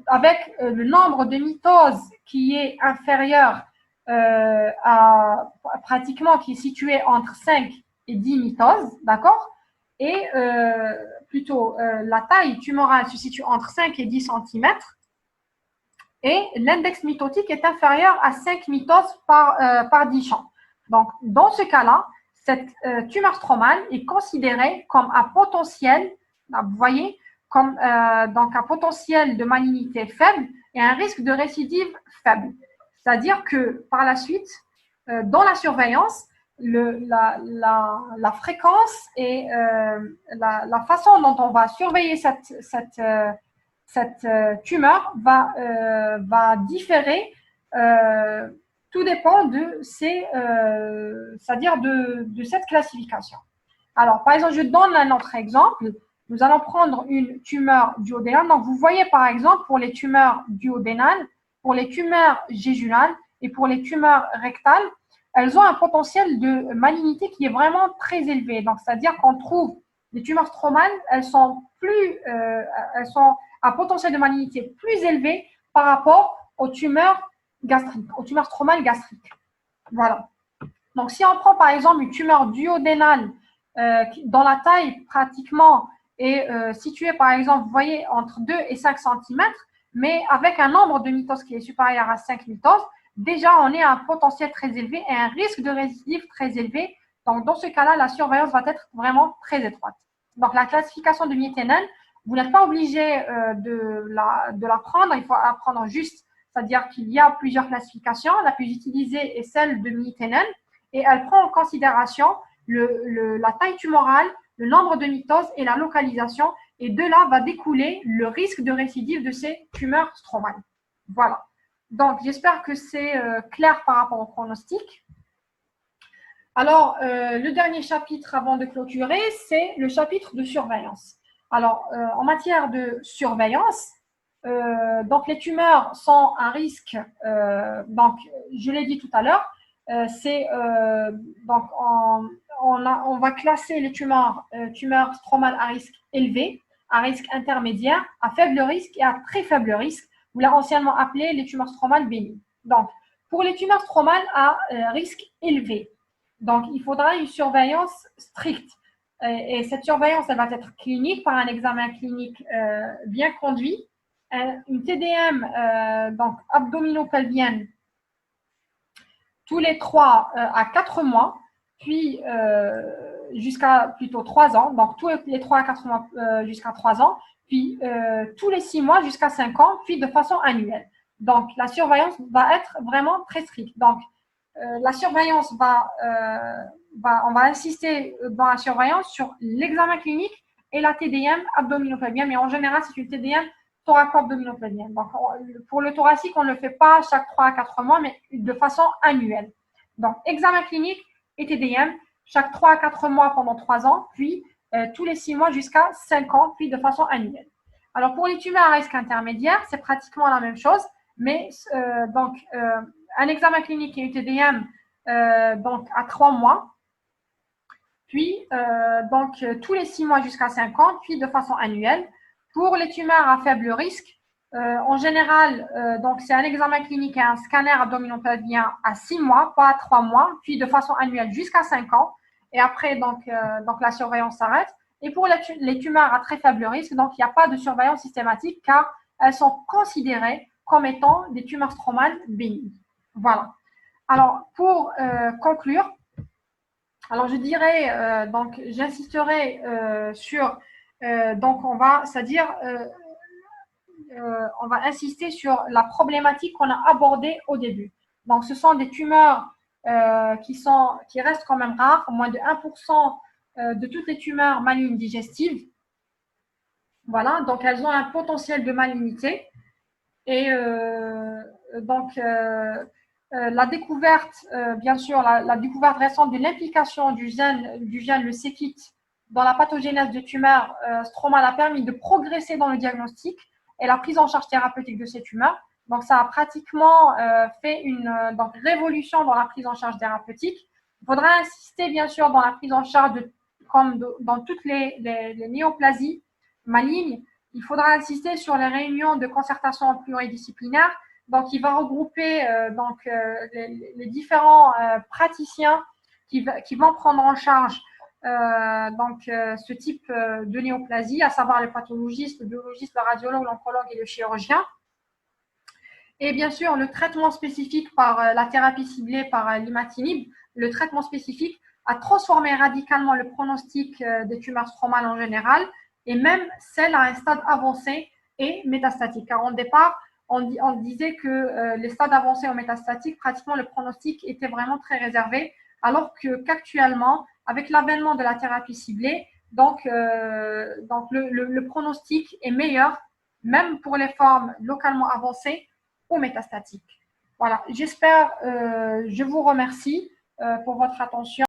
avec le nombre de mitoses qui est inférieur à pratiquement, qui est situé entre 5 et 10 mitoses, d'accord? Et plutôt, la taille tumorale se situe entre 5 et 10 cm et l'index mitotique est inférieur à 5 mitoses par 10 champs. Donc, dans ce cas-là, cette tumeur stromale est considérée comme un potentiel, là, vous voyez, comme donc un potentiel de malignité faible et un risque de récidive faible. C'est-à-dire que par la suite, dans la surveillance, la fréquence et la façon dont on va surveiller cette tumeur va différer. Tout dépend de c'est-à-dire de cette classification. Alors, par exemple, je donne un autre exemple. Nous allons prendre une tumeur duodénale. Donc, vous voyez, par exemple, pour les tumeurs duodénales, pour les tumeurs jéjunales et pour les tumeurs rectales, elles ont un potentiel de malignité qui est vraiment très élevé. Donc, c'est-à-dire qu'on trouve les tumeurs stromales, elles sont à potentiel de malignité plus élevé par rapport aux tumeurs gastriques, aux tumeurs stromales gastriques. Voilà. Donc, si on prend par exemple une tumeur duodénale dont la taille pratiquement est située par exemple, vous voyez, entre 2 et 5 cm, mais avec un nombre de mitoses qui est supérieur à 5 mitoses, déjà on est à un potentiel très élevé et un risque de récidive très élevé. Donc, dans ce cas-là, la surveillance va être vraiment très étroite. Donc, la classification de Nietenen, vous n'êtes pas obligé de la prendre, il faut apprendre juste, c'est-à-dire qu'il y a plusieurs classifications. La plus utilisée est celle de Nietenen et elle prend en considération la taille tumorale, le nombre de mitoses et la localisation Et de là va découler le risque de récidive de ces tumeurs stromales. Voilà. Donc, j'espère que c'est clair par rapport au pronostic. Alors, le dernier chapitre avant de clôturer, c'est le chapitre de surveillance. Alors, en matière de surveillance, donc les tumeurs sont un risque, donc je l'ai dit tout à l'heure, donc on va classer les tumeurs stromales à risque élevé, à risque intermédiaire, à faible risque et à très faible risque, ou l'a anciennement appelé les tumeurs stromales bénignes. Donc, pour les tumeurs stromales à risque élevé, donc il faudra une surveillance stricte. Et cette surveillance, elle va être clinique par un examen clinique bien conduit, une TDM donc abdominopelvienne tous les 3 à 4 mois, puis jusqu'à plutôt 3 ans, donc tous les 3 à 4 mois jusqu'à 3 ans, puis tous les 6 mois jusqu'à 5 ans, puis de façon annuelle. Donc la surveillance va être vraiment très stricte. Donc la surveillance on va insister dans la surveillance sur l'examen clinique et la TDM abdominopelvienne, mais en général c'est une TDM thoraco-abdominopelvienne. Donc, pour le thoracique, on ne le fait pas chaque 3 à 4 mois, mais de façon annuelle. Donc, examen clinique et TDM chaque 3 à 4 mois pendant 3 ans, puis tous les 6 mois jusqu'à 5 ans, puis de façon annuelle. Alors, pour les tumeurs à risque intermédiaire, c'est pratiquement la même chose, mais un examen clinique et une TDM donc à 3 mois, puis tous les 6 mois jusqu'à 5 ans, puis de façon annuelle. Pour les tumeurs à faible risque, en général, donc c'est un examen clinique et un scanner abdominopelvien à 6 mois, pas à 3 mois, puis de façon annuelle jusqu'à 5 ans. Et après, donc la surveillance s'arrête. Et pour les tumeurs à très faible risque, donc il n'y a pas de surveillance systématique car elles sont considérées comme étant des tumeurs stromales bénignes. Voilà. Alors, pour conclure, alors je dirais, donc j'insisterai sur, donc on va insister sur la problématique qu'on a abordée au début. Donc ce sont des tumeurs qui restent quand même rares, moins de 1% de toutes les tumeurs malignes digestives. Voilà, donc elles ont un potentiel de malignité. Et la découverte, bien sûr, la découverte récente de l'implication du gène le c-KIT dans la pathogénèse de tumeurs stromales a permis de progresser dans le diagnostic et la prise en charge thérapeutique de ces tumeurs. Donc, ça a pratiquement fait une révolution dans la prise en charge thérapeutique. Il faudra insister, bien sûr, dans la prise en charge, comme dans toutes les néoplasies malignes. Il faudra insister sur les réunions de concertation pluridisciplinaire. Donc, il va regrouper les différents praticiens qui vont prendre en charge ce type de néoplasie, à savoir les pathologistes, le biologiste, le radiologue, l'oncologue et le chirurgien. Et bien sûr, le traitement spécifique par la thérapie ciblée par l'imatinib, le traitement spécifique a transformé radicalement le pronostic des tumeurs stromales en général et même celles à un stade avancé et métastatique. Car au départ, on disait que les stades avancés ou métastatiques, pratiquement le pronostic était vraiment très réservé, alors qu'actuellement, avec l'avènement de la thérapie ciblée, le pronostic est meilleur, même pour les formes localement avancées ou métastatiques. Voilà, j'espère, je vous remercie pour votre attention.